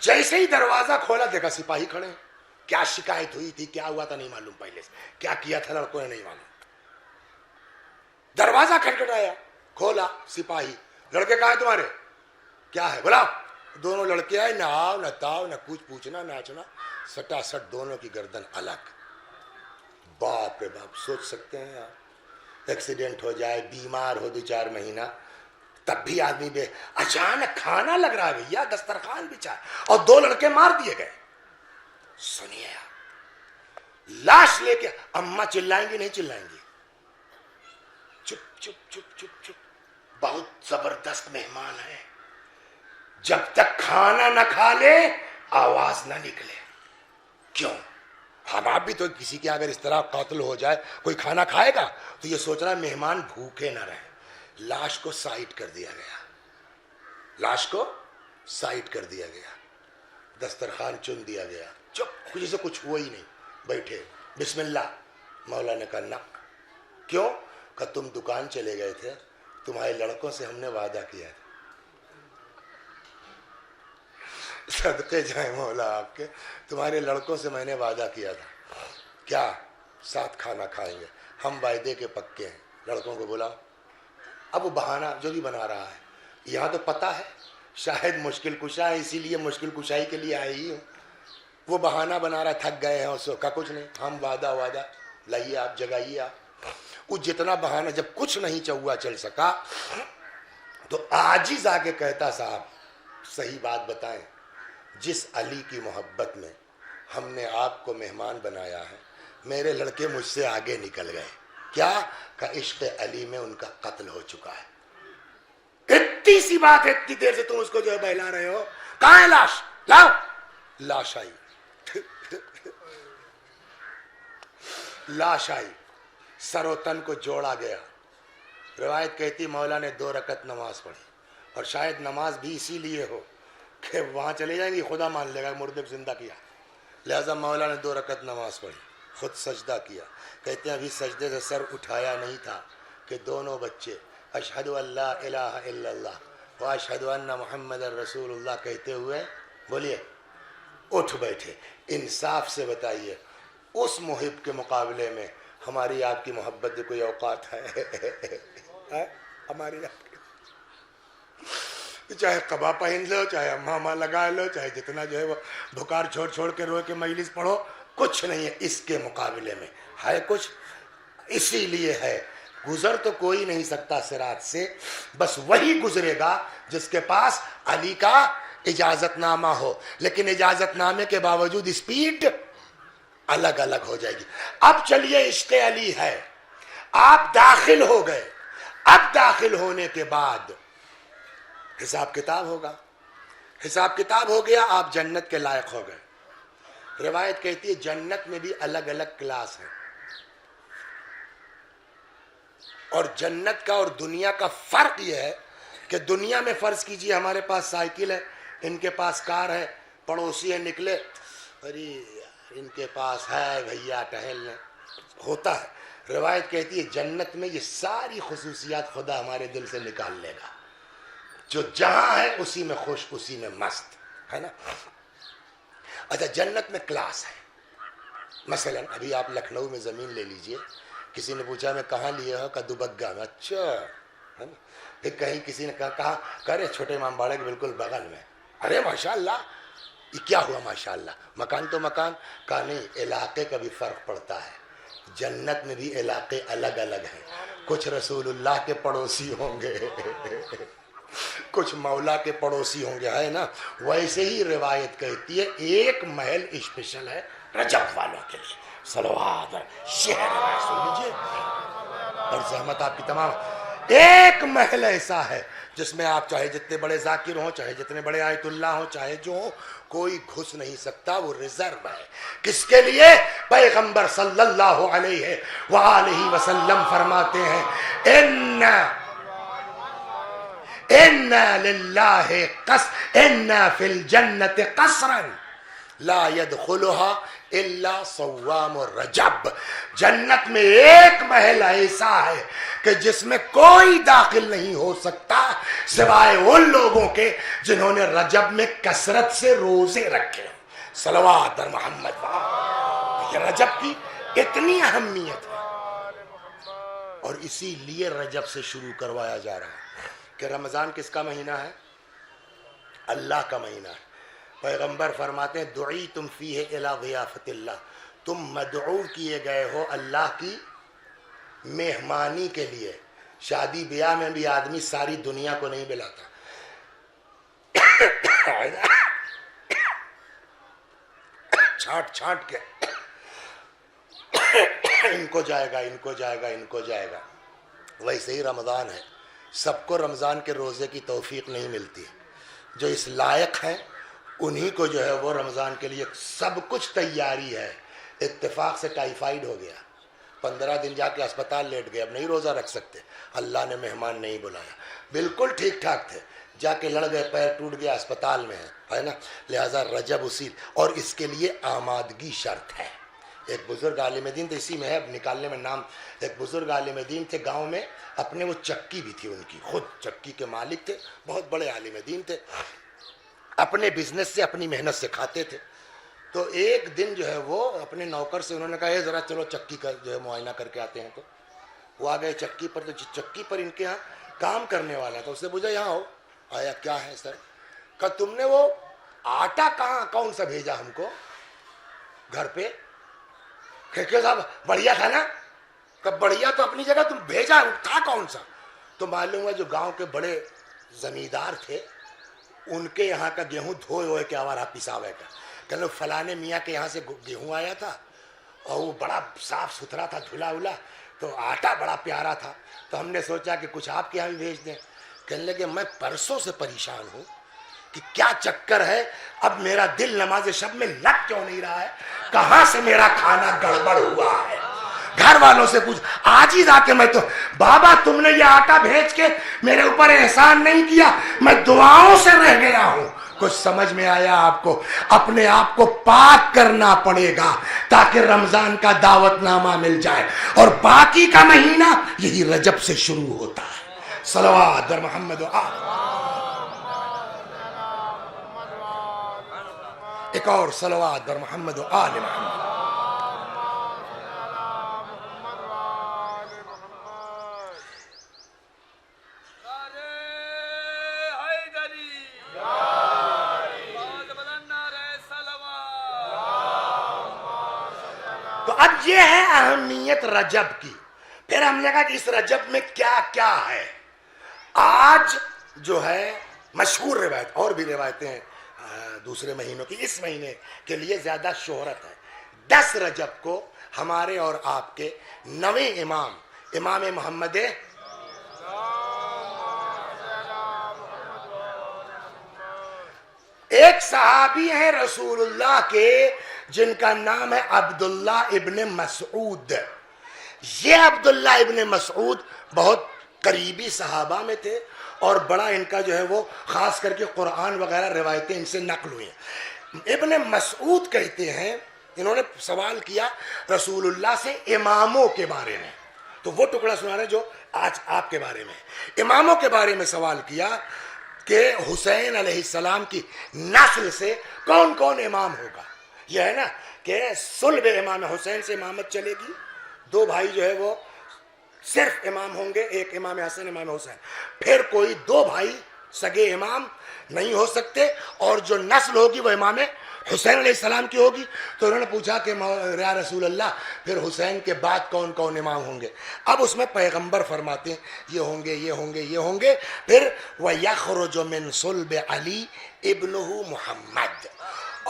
جیسے ہی دروازہ کھولا دیکھا سپاہی کھڑے. کیا شکایت ہوئی تھی, کیا ہوا تھا نہیں معلوم, پہلے سے کیا کیا تھا لڑکوں نے نہیں معلوم. دروازہ کھٹکھٹایا, کھولا, سپاہی. لڑکے کہاں ہیں تمہارے, کیا ہے بولا. دونوں لڑکے آئے, نہ آؤ نہ تاؤ نہ کچھ پوچھنا ناچنا, سٹا سٹ دونوں کی گردن الگ. باپ رے باپ, سوچ سکتے ہیں آپ, ایکسیڈنٹ ہو جائے, بیمار ہو 2-4 مہینہ, تب بھی آدمی بے. اچانک کھانا لگ رہا ہے بھیا, دسترخوان بچھا, اور 2 لڑکے مار دیے گئے. سنیے لاش لے کے, اماں چلائیں گی نہیں چلائیں گی, چپ چپ چپ چپ چپ. بہت زبردست مہمان ہے, جب تک کھانا نہ کھا لے آواز نہ نکلے. کیوں, ہم آپ بھی تو کسی کے اگر اس طرح قاتل ہو جائے, کوئی کھانا کھائے گا تو یہ سوچ رہا مہمان بھوکے نہ رہے. لاش کو سائڈ کر دیا گیا, لاش کو سائڈ کر دیا گیا, دسترخوان چن دیا گیا. چپ, کسی سے کچھ ہوا ہی نہیں, بیٹھے. بسم اللہ. مولا نے کہا نہ. کیوں, کہ تم دکان چلے گئے تھے, تمہارے لڑکوں سے ہم نے وعدہ کیا تھا. صدقے جائیں مولا آپ کے, تمہارے لڑکوں سے میں نے وعدہ کیا تھا, کیا ساتھ کھانا کھائیں گے, ہم وعدے کے پکے ہیں. لڑکوں کو بولا. اب وہ بہانہ جو بھی بنا رہا ہے, یہاں تو پتہ ہے شاید مشکل کشا ہے, اسی لیے مشکل کشائی کے لیے آئے ہی ہوں. وہ بہانہ بنا رہا, تھک گئے ہیں, اس کا کچھ نہیں, ہم وعدہ لائیے آپ, جگائیے آپ. وہ جتنا بہانہ, جب کچھ نہیں چہوا چل سکا تو عاجز آ کے کہتا صاحب صحیح بات بتائیں, جس علی کی محبت میں ہم نے آپ کو مہمان بنایا ہے, میرے لڑکے مجھ سے آگے نکل گئے. کیا, کہ عشق علی میں ان کا قتل ہو چکا ہے. اتنی سی بات ہے, اتنی دیر سے تم اس کو جو ہے بہلا رہے ہو, کہاں ہے لاش, لاؤ. لاش آئی, لاش آئی, سر و تن کو جوڑا گیا. روایت کہتی مولا نے 2 رکعت نماز پڑھی, اور شاید نماز بھی اسی لیے ہو کہ وہاں چلے جائیں گی خدا مان لے گا مردے کو زندہ کیا, لہذا مولا نے 2 رکعت نماز پڑھی, خود سجدہ کیا. کہتے ہیں ابھی سجدے سے سر اٹھایا نہیں تھا کہ دونوں بچے اشہد ان لا الہ الا اللہ و اشہد ان محمد رسول اللہ کہتے ہوئے بولیے اٹھ بیٹھے. انصاف سے بتائیے, اس محب کے مقابلے میں ہماری آپ کی محبت کی کوئی اوقات ہے؟ ہماری آپ کی, چاہے قبا پہن لو, چاہے امامہ لگا لو, چاہے جتنا جو ہے وہ بھکار چھوڑ چھوڑ کے رو کے مجلس پڑھو, کچھ نہیں ہے اس کے مقابلے میں. ہے کچھ, اسی لیے ہے گزر تو کوئی نہیں سکتا صراط سے, بس وہی گزرے گا جس کے پاس علی کا اجازت نامہ ہو. لیکن اجازت نامے کے باوجود اسپیڈ الگ الگ ہو جائے گی. اب چلیے عشق علی ہے, آپ داخل ہو گئے, اب داخل ہونے کے بعد حساب کتاب ہوگا. حساب کتاب ہو گیا, آپ جنت کے لائق ہو گئے. روایت کہتی ہے جنت میں بھی الگ الگ کلاس ہیں, اور جنت کا اور دنیا کا فرق یہ ہے کہ دنیا میں فرض کیجئے ہمارے پاس سائیکل ہے, ان کے پاس کار ہے, پڑوسی ہیں نکلے, ارے ان کے پاس ہے بھیا ٹہلنے, ہوتا ہے. روایت کہتی ہے جنت میں یہ ساری خصوصیات خدا ہمارے دل سے نکال لے گا, جو جہاں ہے اسی میں خوش, اسی میں مست ہے نا. اچھا جنت میں کلاس ہے. مثلا ابھی آپ لکھنؤ میں زمین لے لیجئے, کسی نے پوچھا میں کہاں لیے ہو, کہ دوبگہ میں. اچھا ہے نا. پھر کہیں کسی نے کہا کرے چھوٹے امام باڑے کے بالکل بغل میں. ارے ماشاء اللہ, یہ کیا ہوا ماشاء اللہ, مکان تو مکان. کہا نہیں, علاقے کا بھی فرق پڑتا ہے. جنت میں بھی علاقے الگ الگ ہیں. کچھ رسول اللہ کے پڑوسی ہوں گے, کچھ مولا کے پڑوسی ہوں گے, ہے نا. ویسے ہی روایت کہتی ہے ایک محل اسپیشل ہے رجب والوں کے لیے. صلوات شہر سن لیجیے اور زحمت آپ کی تمام. ایک محل ایسا ہے جس میں آپ چاہے جتنے بڑے ذاکر ہوں, چاہے جتنے بڑے آیت اللہ ہوں, چاہے جو ہوں, کوئی گھس نہیں سکتا. وہ ریزرو ہے. کس کے لیے؟ پیغمبر صلی اللہ علیہ وآلہ وسلم فرماتے ہیں ان للہ ان فی الجنت قصرا لا يدخلها الا صوام الرجب. جنت میں ایک محل ایسا ہے کہ جس میں کوئی داخل نہیں ہو سکتا سوائے ان لوگوں کے جنہوں نے رجب میں کثرت سے روزے رکھے. صلوات بر محمد. یہ رجب کی اتنی اہمیت ہے, اور اسی لیے رجب سے شروع کروایا جا رہا ہے کہ رمضان کس کا مہینہ ہے؟ اللہ کا مہینہ ہے. پیغمبر فرماتے ہیں دعیتم فیہ الی ضیافت اللہ, تم مدعو کیے گئے ہو اللہ کی مہمانی کے لیے. شادی بیاہ میں بھی آدمی ساری دنیا کو نہیں بلاتا, چھانٹ چھانٹ کے ان کو جائے گا, ان کو جائے گا, ان کو جائے گا. ویسے ہی رمضان ہے, سب کو رمضان کے روزے کی توفیق نہیں ملتی. جو اس لائق ہیں انہی کو جو ہے وہ رمضان کے لیے سب کچھ تیاری ہے. اتفاق سے ٹائیفائیڈ ہو گیا, 15 دن جا کے اسپتال لیٹ گئے, اب نہیں روزہ رکھ سکتے. اللہ نے مہمان نہیں بلایا, بالکل ٹھیک ٹھاک تھے, جا کے لڑ گئے, پیر ٹوٹ گیا, اسپتال میں ہے نا. لہٰذا رجب اسی, اور اس کے لیے آمادگی شرط ہے. ایک بزرگ عالم دین تھے, اسی میں ہے, اب نکالنے میں نام. ایک بزرگ عالم دین تھے, گاؤں میں اپنے وہ چکی بھی تھی ان کی, خود چکی کے مالک تھے, بہت بڑے عالم دین تھے, اپنے بزنس سے اپنی محنت سے کھاتے تھے. تو ایک دن جو ہے وہ اپنے نوکر سے انہوں نے کہا ذرا چلو چکی کا جو ہے معائنہ کر کے آتے ہیں. تو وہ آ گئے چکی پر, تو چکی پر ان کے یہاں کام کرنے والا تھا, اس سے پوچھا یہاں ہو. آیا کیا ہے سر؟ کہ تم نے وہ آٹا کہاں کون سا بھیجا ہم کو گھر پہ؟ کہ صاحب بڑھیا تھا نا. کہ بڑھیا تو اپنی جگہ, تم بھیجا تھا کون سا؟ تو معلوم ہے جو گاؤں کے بڑے زمیندار تھے ان کے یہاں کا گیہوں دھوئے ہوئے کے آوارہ پساوے کا. کہ لو فلانے میاں کے یہاں سے گیہوں آیا تھا اور وہ بڑا صاف ستھرا تھا, دھلا الا, تو آٹا بڑا پیارا تھا, تو ہم نے سوچا کہ کچھ آپ کے یہاں بھی بھیج دیں. کہنے لگے میں پرسوں سے پریشان ہوں کہ کیا چکر ہے, اب میرا دل نماز شب میں لگ کیوں نہیں رہا ہے, کہاں سے میرا کھانا گڑبڑ ہوا ہے. گھر والوں سے پوچھ, آج ہی جا کے میں تو, بابا تم نے یہ آٹا بھیج کے میرے اوپر احسان نہیں کیا, میں دعاؤں سے رہ گیا ہوں. کچھ سمجھ میں آیا آپ کو؟ اپنے آپ کو پاک کرنا پڑے گا تاکہ رمضان کا دعوت نامہ مل جائے, اور باقی کا مہینہ یہی رجب سے شروع ہوتا ہے. صلوات در محمد و آل. ایک اور صلوات در محمد و آل محمد. تو اب یہ ہے اہمیت رجب کی. پھر ہم نے کہا کہ اس رجب میں کیا کیا ہے. آج جو ہے مشہور روایت, اور بھی روایتیں ہیں دوسرے مہینوں کی, اس مہینے کے لیے زیادہ شہرت ہے. 10 رجب کو ہمارے اور آپ کے 9ویں امام, امام محمد ایک صحابی ہیں رسول اللہ کے جن کا نام ہے عبداللہ ابن مسعود. یہ عبداللہ ابن مسعود بہت قریبی صحابہ میں تھے, اور بڑا ان کا جو ہے وہ خاص کر کے قرآن وغیرہ روایتیں ان سے نقل ہوئی ہیں۔ ابن مسعود کہتے ہیں، انہوں نے سوال کیا رسول اللہ سے اماموں کے بارے میں، تو وہ ٹکڑا سنا رہے جو آج آپ کے بارے میں ہے۔ اماموں کے بارے میں سوال کیا کہ حسین علیہ السلام کی نسل سے کون کون امام ہوگا۔ یہ ہے نا کہ صلب امام حسین سے امامت چلے گی، دو بھائی جو ہے وہ صرف امام ہوں گے، ایک امام حسن امام حسین، پھر کوئی دو بھائی سگے امام نہیں ہو سکتے، اور جو نسل ہوگی وہ امام حسین علیہ السلام کی ہوگی۔ تو انہوں نے پوچھا کہ یا رسول اللہ پھر حسین کے بعد کون کون امام ہوں گے؟ اب اس میں پیغمبر فرماتے ہیں یہ ہوں گے، یہ ہوں گے، یہ ہوں گے، پھر وَيَخْرُجُ مِن صُلْبِ عَلِي ابْنُهُ محمد،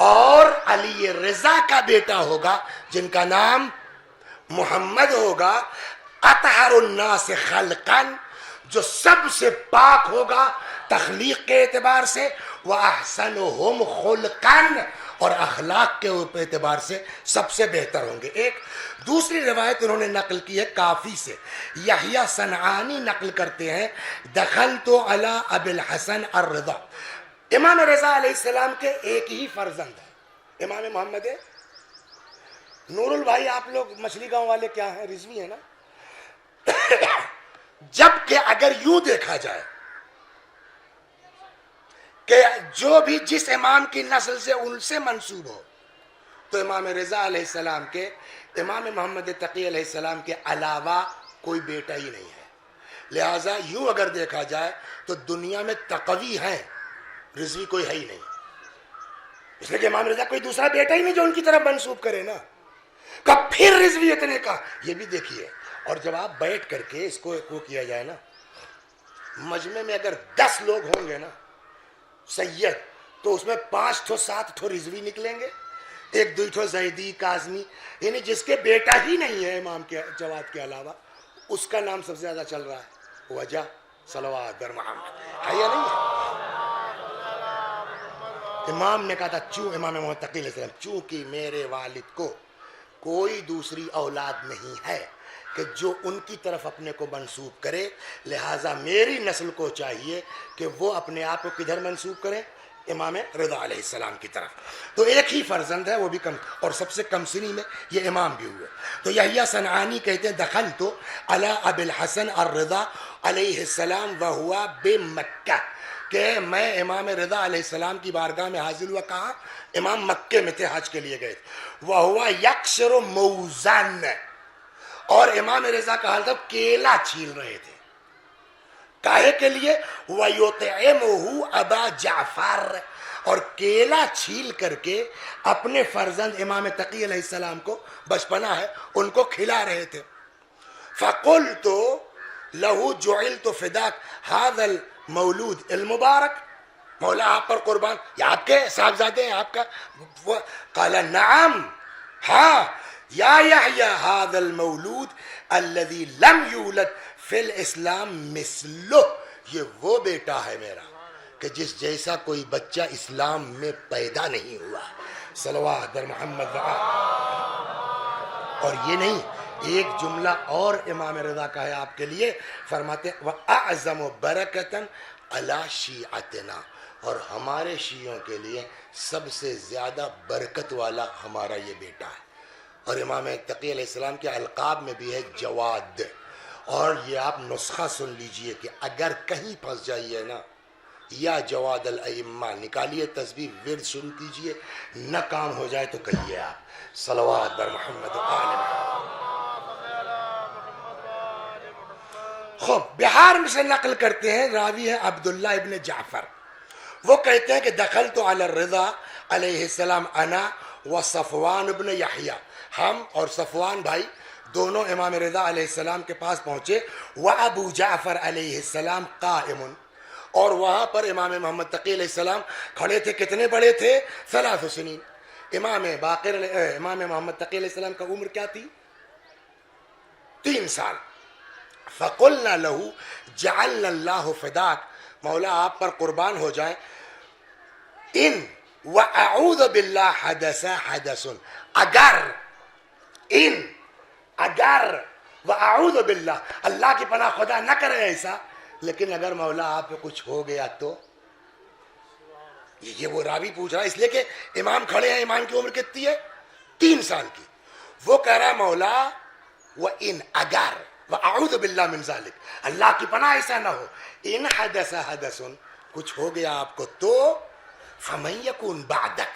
اور علی رضا کا بیٹا ہوگا جن کا نام محمد ہوگا، اطہر الناس خلقا، جو سب سے پاک ہوگا تخلیق کے اعتبار سے، وَأَحْسَنُهُمْ خُلْقًا، اور اخلاق کے اعتبار سے سب سے بہتر ہوں گے۔ ایک دوسری روایت انہوں نے نقل کی ہے کافی سے، یحییٰ صنعانی نقل کرتے ہیں دخلت علی ابی الحسن الرضا، امام رضا علیہ السلام کے ایک ہی فرزند ہے امام محمد ہے۔ نور البھائی آپ لوگ مچھلی گاؤں والے کیا ہیں؟ رضوی ہیں نا؟ جبکہ اگر یوں دیکھا جائے کہ جو بھی جس امام کی نسل سے ان سے منسوب ہو، تو امام رضا علیہ السلام کے، امام محمد تقی علیہ السلام کے علاوہ کوئی بیٹا ہی نہیں ہے۔ لہٰذا یوں اگر دیکھا جائے تو دنیا میں تقوی ہے، رضوی کوئی ہے ہی نہیں، اس لیے کہ امام رضا کوئی دوسرا بیٹا ہی نہیں جو ان کی طرف منسوب کرے نا۔ کب پھر رضویت نے کہا، یہ بھی دیکھیے۔ اور جب آپ بیٹھ کر کے اس کو کیا جائے نا، مجمع میں اگر 10 لوگ ہوں گے نا سید، تو اس میں 5 7 رضوی نکلیں گے، 1 2 زیدی کاظمی، یعنی جس کے بیٹا ہی نہیں ہے امام کے جواد کے علاوہ، اس کا نام سب سے زیادہ چل رہا ہے۔ وجہ صلوات بر محمد ہے یا نہیں ہے؟ امام نے کہا تھا امام محمد تقی علیہ السلام، چونکہ میرے والد کو کوئی دوسری اولاد نہیں ہے کہ جو ان کی طرف اپنے کو منسوب کرے، لہٰذا میری نسل کو چاہیے کہ وہ اپنے آپ کو کدھر منسوب کریں؟ امام رضا علیہ السلام کی طرف۔ تو ایک ہی فرزند ہے، وہ بھی کم، اور سب سے کم سنی میں یہ امام بھی ہوئے۔ تو یحییٰ صنعانی کہتے ہیں دخلت علی ابی الحسن الرضا علیہ السلام وہو بمکہ، کہ میں امام رضا علیہ السلام کی بارگاہ میں حاضر ہوا۔ کہاں؟ امام مکے میں تھے، حج کے لیے گئے تھے۔ وہو یکسر موزن، اور امام رضا کا حال تھا کیلا چھیل رہے تھے، کاہے کے لیے؟ وَيُطْعِمُهُ ابا جعفر، اور کیلا چھیل کر کے اپنے فرزند امام تقی علیہ السلام کو، بچپنا ہے، ان کو کھلا رہے تھے۔ فَقُلْتُ لَهُ جُعِلْتُ فِدَاكَ هَذَا المولود المبارک، مولا آپ پر قربان، یہ آپ کے صاحبزادے ہیں آپ کا؟ قال نعم، ہاں، یا یحییٰ هذا المولود الذي لم يولد فی الاسلام مثلہ، یہ وہ بیٹا ہے میرا کہ جس جیسا کوئی بچہ اسلام میں پیدا نہیں ہوا۔ صلوات بر محمد۔ اور یہ نہیں، ایک جملہ اور امام رضا کا ہے آپ کے لیے، فرماتے ہیں وَأَعْظَمُ بَرَكَةً عَلَى شِيعَتِنَا، اور ہمارے شیعوں کے لیے سب سے زیادہ برکت والا ہمارا یہ بیٹا ہے۔ اور امام تقی علیہ السلام کے القاب میں بھی ہے جواد، اور یہ آپ نسخہ سن لیجئے کہ اگر کہیں پھنس جائیے نا، یا جواد الائمہ نکالیے تسبیح، ورد شروع کیجئے، نہ کام ہو جائے تو کہیے آپ صلوات بر محمد و آل محمد۔ خوب، بہار میں سے نقل کرتے ہیں، راوی ہے عبداللہ ابن جعفر، وہ کہتے ہیں کہ دخلت علی الرضا علیہ السلام انا و صفوان ابن یحییٰ، ہم اور صفوان بھائی دونوں امام رضا علیہ السلام کے پاس پہنچے، وابو جعفر علیہ السلام قائم، اور وہاں پر امام محمد تقی علیہ السلام کھڑے تھے۔ کتنے بڑے تھے؟ 3 سنین۔ امام محمد تقی علیہ السلام کا عمر کیا تھی؟ 3 سال۔ فقلنا له جعلنا اللہ فداک، مولا آپ پر قربان ہو جائیں، ان واعوذ باللہ حدث حدث، اگر واعوذ باللہ، اللہ کی پناہ خدا نہ کرے ایسا، لیکن اگر مولا آپ پہ کچھ ہو گیا تو یہ وہ راوی پوچھ رہا ہے، اس لیے کہ امام کھڑے ہیں، امام کی عمر کتنی ہے؟ 3 سال کی. وہ کہہ رہا ہے مولا وَإِنْ اگر وَأَعُوذُ بِاللَّهِ مِنْ ذَلِكَ، اللہ کی پناہ ایسا نہ ہو، ان حدث حدث، کچھ ہو گیا آپ کو تو فَمَنْ يَكُنْ بَعْدَكَ،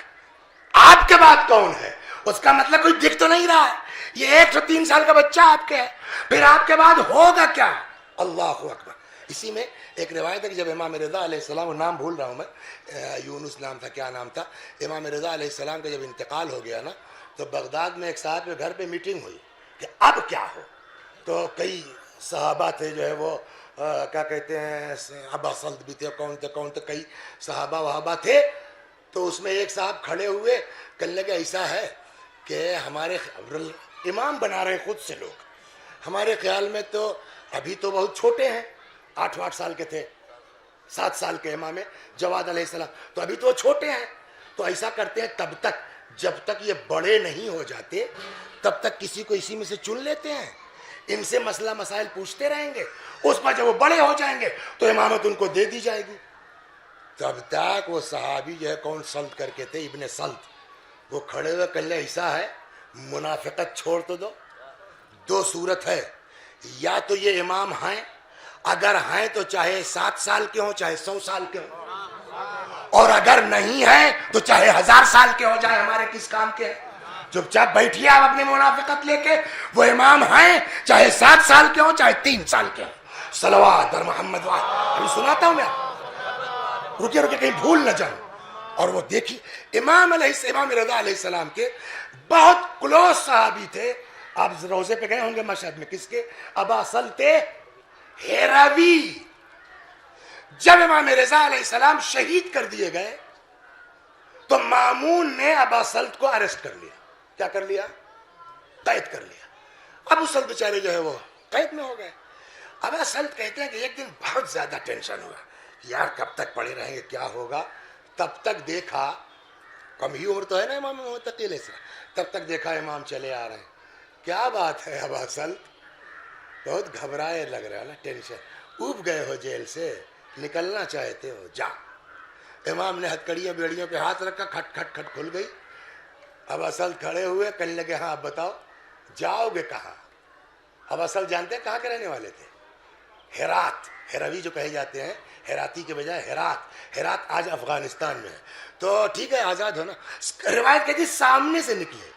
آپ کے بعد کون ہے؟ اس کا مطلب کوئی دکھ تو نہیں رہا ہے، یہ 103 سال کا بچہ آپ کے ہے، پھر آپ کے بعد ہوگا کیا؟ اللہ اکبر. اسی میں ایک روایت ہے کہ جب امام رضا علیہ السلام، نام بھول رہا ہوں میں، یونس نام تھا، کیا نام تھا، امام رضا علیہ السلام کا جب انتقال ہو گیا نا، تو بغداد میں ایک صاحب کے گھر پہ میٹنگ ہوئی کہ اب کیا ہو. تو کئی صحابہ تھے جو ہے وہ کیا کہتے ہیں، ابا سلط بھی تھے، کون تھے کئی صحابہ وہابہ تھے. تو اس میں ایک صاحب کھڑے ہوئے، کہنے لگے ایسا ہے کہ ہمارے امام بنا رہے خود سے لوگ، ہمارے خیال میں تو ابھی تو بہت چھوٹے ہیں، 8 سال کے تھے، 7 سال کے امام جواد علیہ السلام، تو ابھی تو وہ چھوٹے ہیں، تو ایسا کرتے ہیں تب تک جب تک یہ بڑے نہیں ہو جاتے تب تک کسی کو اسی میں سے چن لیتے ہیں، ان سے مسئلہ مسائل پوچھتے رہیں گے، اس پر جب وہ بڑے ہو جائیں گے تو امامت ان کو دے دی جائے گی. تب تک وہ صحابی جو ہے کون سلط کر کے تھے، ابن سلط، وہ کھڑے ہوئے کہنے ایسا ہے منافقت چھوڑ تو دو، 2 صورت ہے، یا تو یہ امام ہیں، اگر ہیں تو چاہے 7 سال کے ہوں چاہے 100 سال کے ہوں، اور اگر نہیں ہیں تو چاہے 1000 سال کے ہو جائے، ہمارے کس کام کے. چپ چاپ بیٹھیے آپ اپنی منافقت لے کے، وہ امام ہیں چاہے 7 سال کے ہوں چاہے 3 سال کے ہوں. صلوات اور محمد ابھی سناتا ہوں میں، رکے کہیں بھول نہ جاؤں. اور وہ دیکھیے امام رضا علیہ السلام کے بہت کلوز صحابی تھے. آپ روزے پہ گئے ہوں گے مشہد میں، کس کے؟ ابا سلط ہیروی. جب امام رضا علیہ السلام شہید کر دیے گئے تو مامون نے ابا سلط کو اریسٹ کر لیا. کیا کر لیا؟ قید کر لیا. ابو سلط بیچارے جو ہے وہ قید میں ہو گئے. ابا سلط کہتے ہیں کہ ایک دن بہت زیادہ ٹینشن ہوا، یار کب تک پڑے رہیں گے، کیا ہوگا. تب تک دیکھا، کم ہی عمر تو ہے نا امام متقی سے، تب تک دیکھا امام چلے آ رہے ہیں. کیا بات ہے ابا سلط، بہت گھبرائے لگ رہا ہے نا، ٹینشن، اوب گئے ہو جیل سے، نکلنا چاہتے ہو، جا. امام نے ہتھکڑیاں بیڑیوں پہ ہاتھ رکھا، کھٹ کھٹ کھٹ کھل گئی. ابا سلط کھڑے ہوئے، کہنے لگے ہاں اب بتاؤ جاؤ گے کہاں. ابا سلط جانتے ہیں کہاں کے رہنے والے تھے؟ ہرات، ہیروی جو کہے جاتے ہیں، ہیراتی کے بجائے ہرات آج افغانستان میں ہے. تو ٹھیک ہے آزاد ہونا. روایت کہتی سامنے سے نکلے،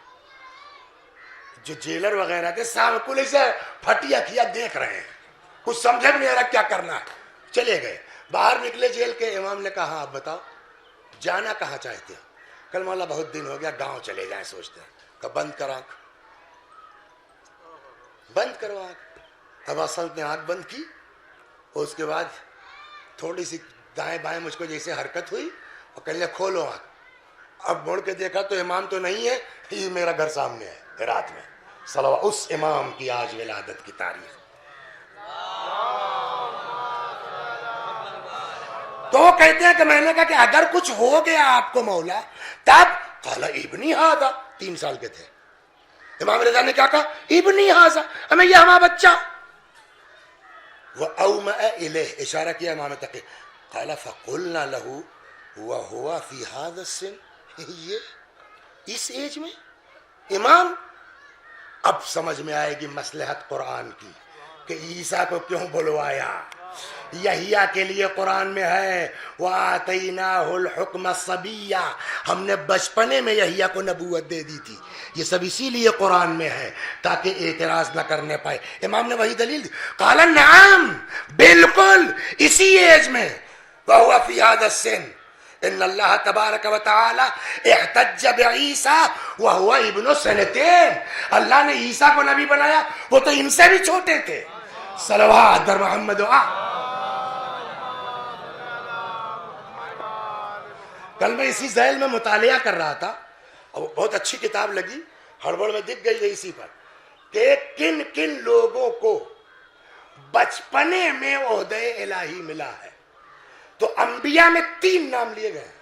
جو جیلر وغیرہ کے سامنے کل سے پھٹیا کیا دیکھ رہے ہیں، کچھ سمجھے بھی نہیں رہا کیا کرنا ہے. چلے گئے، باہر نکلے جیل کے. امام نے کہا ہاں آپ بتاؤ جانا کہاں چاہتے ہو. کل مولا بہت دن ہو گیا، گاؤں چلے جائیں سوچتے ہیں. کہ بند کر آنکھ، بند کرو آنکھ. ابا سلط نے آنکھ بند کی، اس کے بعد تھوڑی سی دائیں بائیں مجھ کو جیسے حرکت ہوئی اور کہنے لگے کھولو آنکھ. اب مڑ کے دیکھا تو امام تو نہیں ہے، یہ میرا گھر سامنے ہے رات میں. صلوات اس امام کی آج ولادت کی تاریخ. تو وہ کہتے ہیں کہ میں نے کہا کہ اگر کچھ ہو گیا آپ کو مولا تب. قال ابنی ھذا، 3 سال کے تھے. امام رضا نے کیا کہا؟ ابنی ھذا، ہمیں یہ ہمارا بچہ. وأومأ إليه، اشارہ کیا امام تقی. قال فقلنا له وهو في هذا السن، یہ اس ایج میں امام. اب سمجھ میں آئے گی مصلحت قرآن کی کہ عیسیٰ کو کیوں بلوایا. یحییٰ کے لیے قرآن میں ہے وَآتَيْنَاهُ الْحُكْمَ صَبِيًّا، ہم نے بچپنے میں یحییٰ کو نبوت دے دی تھی. یہ سب اسی لیے قرآن میں ہے تاکہ اعتراض نہ کرنے پائے. امام نے وہی دلیل دی. قال نعم، بالکل اسی ایج میں. وَهُوَ فِي هَذَا السِّنِّ ان اللہ تبارک و تعالی احتج بعیسیٰ وهو ابن سنتین. اللہ نے عیسیٰ کو نبی بنایا، وہ تو ان سے بھی چھوٹے تھے. صلوات در محمد. کل میں اسی ذیل میں مطالعہ کر رہا تھا اور بہت اچھی کتاب لگی، ہڑبڑ میں دکھ گئی ہے اسی پر کہ کن کن لوگوں کو بچپنے میں عہدہ الہی ملا ہے. تو انبیاء میں 3 نام لیے گئے ہیں.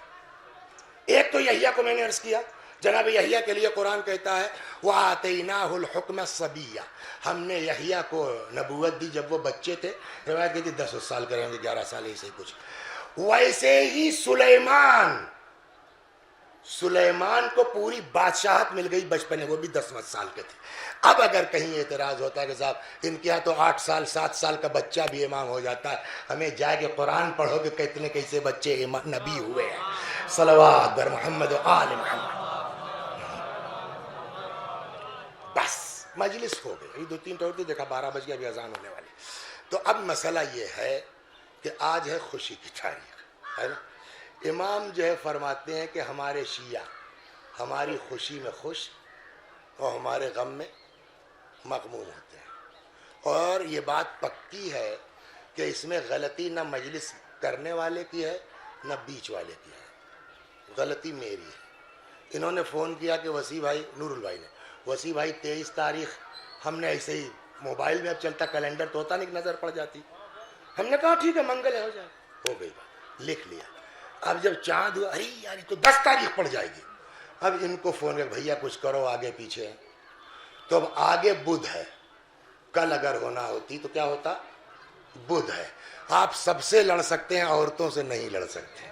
ایک تو یحییٰ کو میں نے عرض کیا، جناب یحییٰ کے لیے قرآن کہتا ہے وَآتَيْنَاهُ الْحُكْمَ الصَّبِيًّا، ہم نے یحییٰ کو نبوت دی جب وہ بچے تھے، روایت کہتی 10 سال کے رہیں گے، 11 سال ایسے کچھ. ویسے ہی سلیمان کو پوری بادشاہت مل گئی بچپن میں، وہ بھی 10 سال کے تھے. اب اگر کہیں اعتراض ہوتا ہے کہ صاحب ان کے یہاں تو 8 سال 7 سال کا بچہ بھی امام ہو جاتا ہے، ہمیں جائے کہ قرآن پڑھو کہ کتنے کیسے بچے نبی ہوئے ہیں. صلوات بر محمد و آل محمد. بس مجلس ہو گئی، 2-3 ٹوٹے دیکھا 12 بج گیا، ابھی اذان ہونے والی. تو اب مسئلہ یہ ہے کہ آج ہے خوشی کی تاریخ، ہے نا. امام جو ہے فرماتے ہیں کہ ہمارے شیعہ ہماری خوشی میں خوش اور ہمارے غم میں مغموم ہوتے ہیں. اور یہ بات پکی ہے کہ اس میں غلطی نہ مجلس کرنے والے کی ہے نہ بیچ والے کی ہے، غلطی میری ہے. انہوں نے فون کیا کہ وسیع بھائی، نور البھائی نے، وسیع بھائی 23 تاریخ، ہم نے ایسے ہی موبائل میں اب چلتا کیلنڈر تو ہوتا نہیں، نظر پڑ جاتی. ہم نے کہا ٹھیک ہے منگل ہے، ہو جائے، ہو گئی بات، لکھ لیا. اب جب چاند ہوا، ارے یار تو 10 تاریخ پڑ جائے گی. اب ان کو فون کر بھیا کچھ کرو آگے پیچھے. تو اب آگے بدھ ہے، کل اگر ہونا ہوتی تو کیا ہوتا؟ بدھ ہے. آپ سب سے لڑ سکتے ہیں، عورتوں سے نہیں لڑ سکتے.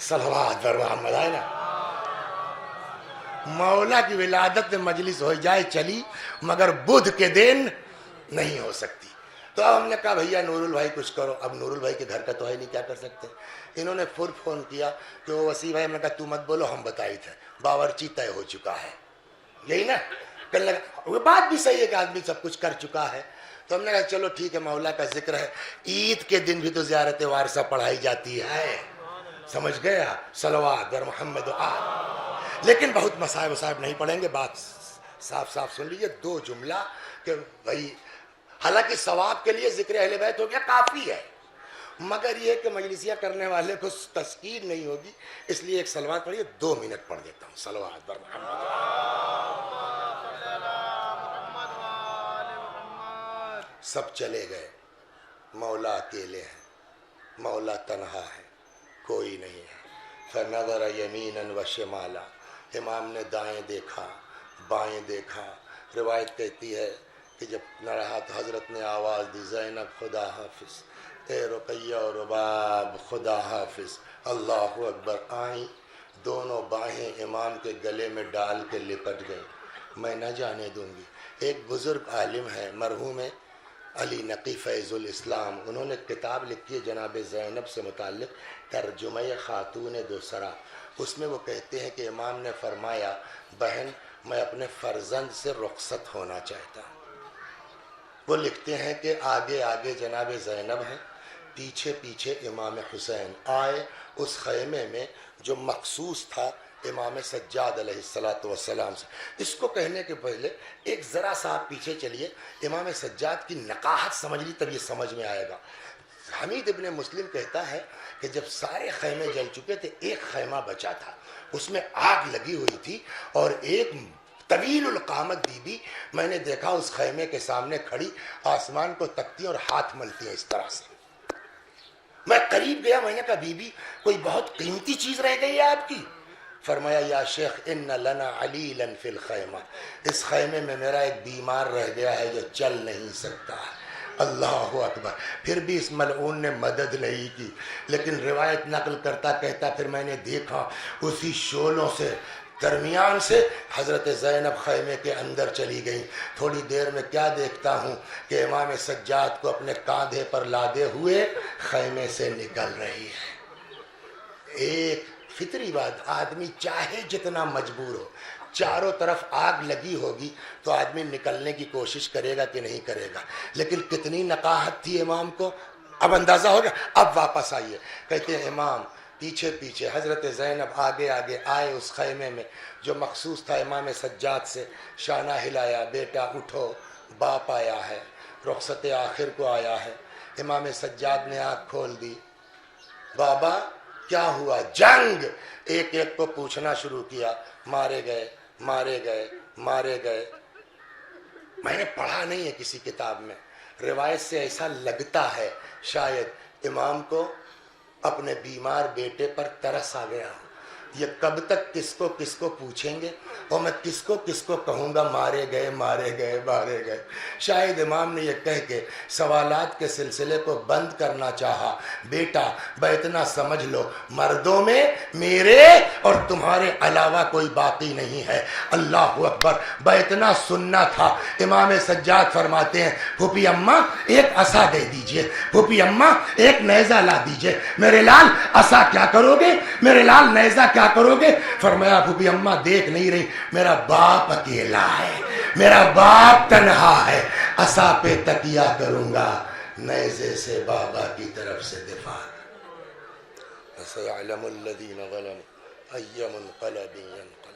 صلوات بر محمد ہے نا. مولا کی ولادت میں مجلس ہو جائے چلی، مگر بدھ کے دن نہیں ہو سکتی. تو اب ہم نے کہا بھیا نور البھائی کچھ کرو. اب نور البھائی کے گھر کا تو ہے نہیں، کیا کر سکتے. انہوں نے پھر فون کیا کہ وہ وسیع بھائی، ہم نے کہا تو مت بولو، ہم بتائی تھے باورچی طے ہو چکا ہے، یہی نا. وہ بات بھی صحیح ہے کہ آدمی سب کچھ کر چکا ہے. تو ہم نے کہا چلو ٹھیک ہے، مولا کا ذکر ہے. عید کے دن بھی تو زیارت وارثہ پڑھائی جاتی ہے، سمجھ گئے آپ. صلوات بر محمد و آل. لیکن بہت مصائب وصائب نہیں پڑھیں گے، بات صاف صاف سن لیجیے. 2 جملہ کہ بھائی، حالانکہ ثواب کے لیے ذکر اہل بیت ہو گیا کافی ہے، مگر یہ کہ مجلسیہ کرنے والے کو تذکیر نہیں ہوگی، اس لیے ایک صلوات پڑھیے. 2 منٹ پڑھ دیتا ہوں. صلوات بر محمد. سب چلے گئے، مولا اکیلے ہیں، مولا تنہا ہے، کوئی نہیں ہے. فنظر یمینا و شمالا، امام نے دائیں دیکھا بائیں دیکھا. روایت کہتی ہے کہ جب نہ رہا تو حضرت نے آواز دی زینب خدا حافظ، اے رقیہ و رباب خدا حافظ. اللہ اکبر. آئیں، دونوں باہیں امام کے گلے میں ڈال کے لپٹ گئیں. میں نہ جانے دوں گی. ایک بزرگ عالم ہے مرحوم علی نقی فیض الاسلام، انہوں نے کتاب لکھی ہے جناب زینب سے متعلق، ترجمہ خاتون دوسرا. اس میں وہ کہتے ہیں کہ امام نے فرمایا بہن میں اپنے فرزند سے رخصت ہونا چاہتا ہوں. وہ لکھتے ہیں کہ آگے آگے جناب زینب ہیں، پیچھے پیچھے امام حسین آئے. اس خیمے میں جو مخصوص تھا امام سجاد علیہ السلام سے. اس کو کہنے کے پہلے ایک ذرا سا آپ پیچھے چلیے، امام سجاد کی نقاہت سمجھ لی تب یہ سمجھ میں آئے گا. حمید ابن مسلم کہتا ہے کہ جب سارے خیمے جل چکے تھے، ایک خیمہ بچا تھا، اس میں آگ لگی ہوئی تھی، اور ایک طویل القامت بی بی میں نے دیکھا اس خیمے کے سامنے کھڑی، آسمان کو تکتی اور ہاتھ ملتی ہیں اس طرح سے. میں قریب گیا، میں نے کہا بی بی کوئی بہت قیمتی چیز رہ گئی ہے آپ کی؟ فرمایا یا شیخ ان لنا علیلا فی الخیمہ، اس خیمے میں میرا ایک بیمار رہ گیا ہے جو چل نہیں سکتا. اللہ اکبر. پھر بھی اس ملعون نے مدد نہیں کی، لیکن روایت نقل کرتا کہتا پھر میں نے دیکھا اسی شولوں سے درمیان سے حضرت زینب خیمے کے اندر چلی گئی. تھوڑی دیر میں کیا دیکھتا ہوں کہ امام سجاد کو اپنے کاندھے پر لادے ہوئے خیمے سے نکل رہی ہے. ایک فطری بات، آدمی چاہے جتنا مجبور ہو، چاروں طرف آگ لگی ہوگی تو آدمی نکلنے کی کوشش کرے گا کہ نہیں کرے گا. لیکن کتنی نقاہت تھی امام کو. اب اندازہ ہو گیا. اب واپس آئیے. کہتے ہیں امام پیچھے پیچھے، حضرت زینب آگے آگے آئے اس خیمے میں جو مخصوص تھا امام سجاد سے. شانہ ہلایا، بیٹا اٹھو، باپ آیا ہے، رخصت آخر کو آیا ہے. امام سجاد نے آنکھ کھول دی. بابا کیا ہوا؟ جنگ. ایک ایک کو پوچھنا شروع کیا. مارے گئے مارے گئے مارے گئے. میں نے پڑھا نہیں ہے کسی کتاب میں، روایت سے ایسا لگتا ہے شاید امام کو اپنے بیمار بیٹے پر ترس آ گیا. یہ کب تک کس کو پوچھیں گے، اور میں کس کو کہوں گا مارے گئے مارے گئے مارے گئے۔ شاہد امام نے یہ کہہ کے سوالات کے سلسلے کو بند کرنا چاہا، بیٹا ب اتنا سمجھ لو، مردوں میں میرے اور تمہارے علاوہ کوئی باقی نہیں ہے۔ اللہ اکبر، ب اتنا سننا تھا۔ امام سجاد فرماتے ہیں پھوپھی اماں ایک عصا دے دیجئے، پھوپھی اماں ایک نیزہ لا دیجئے۔ میرے لال عصا کیا کرو گے، میرے لال نیزہ کیا کرو گے؟ فرمایا پھوپھی اماں دیکھ نہیں رہی، میرا باپ اکیلا ہے، میرا باپ تنہا ہے، عصا پہ تکیہ کروں گا، نیزے سے بابا کی طرف سے دفاع۔ سَيَعْلَمُ الَّذِينَ ظَلَمُوا أَيَّ مُنْقَلَبٍ يَنْقَلِبُونَ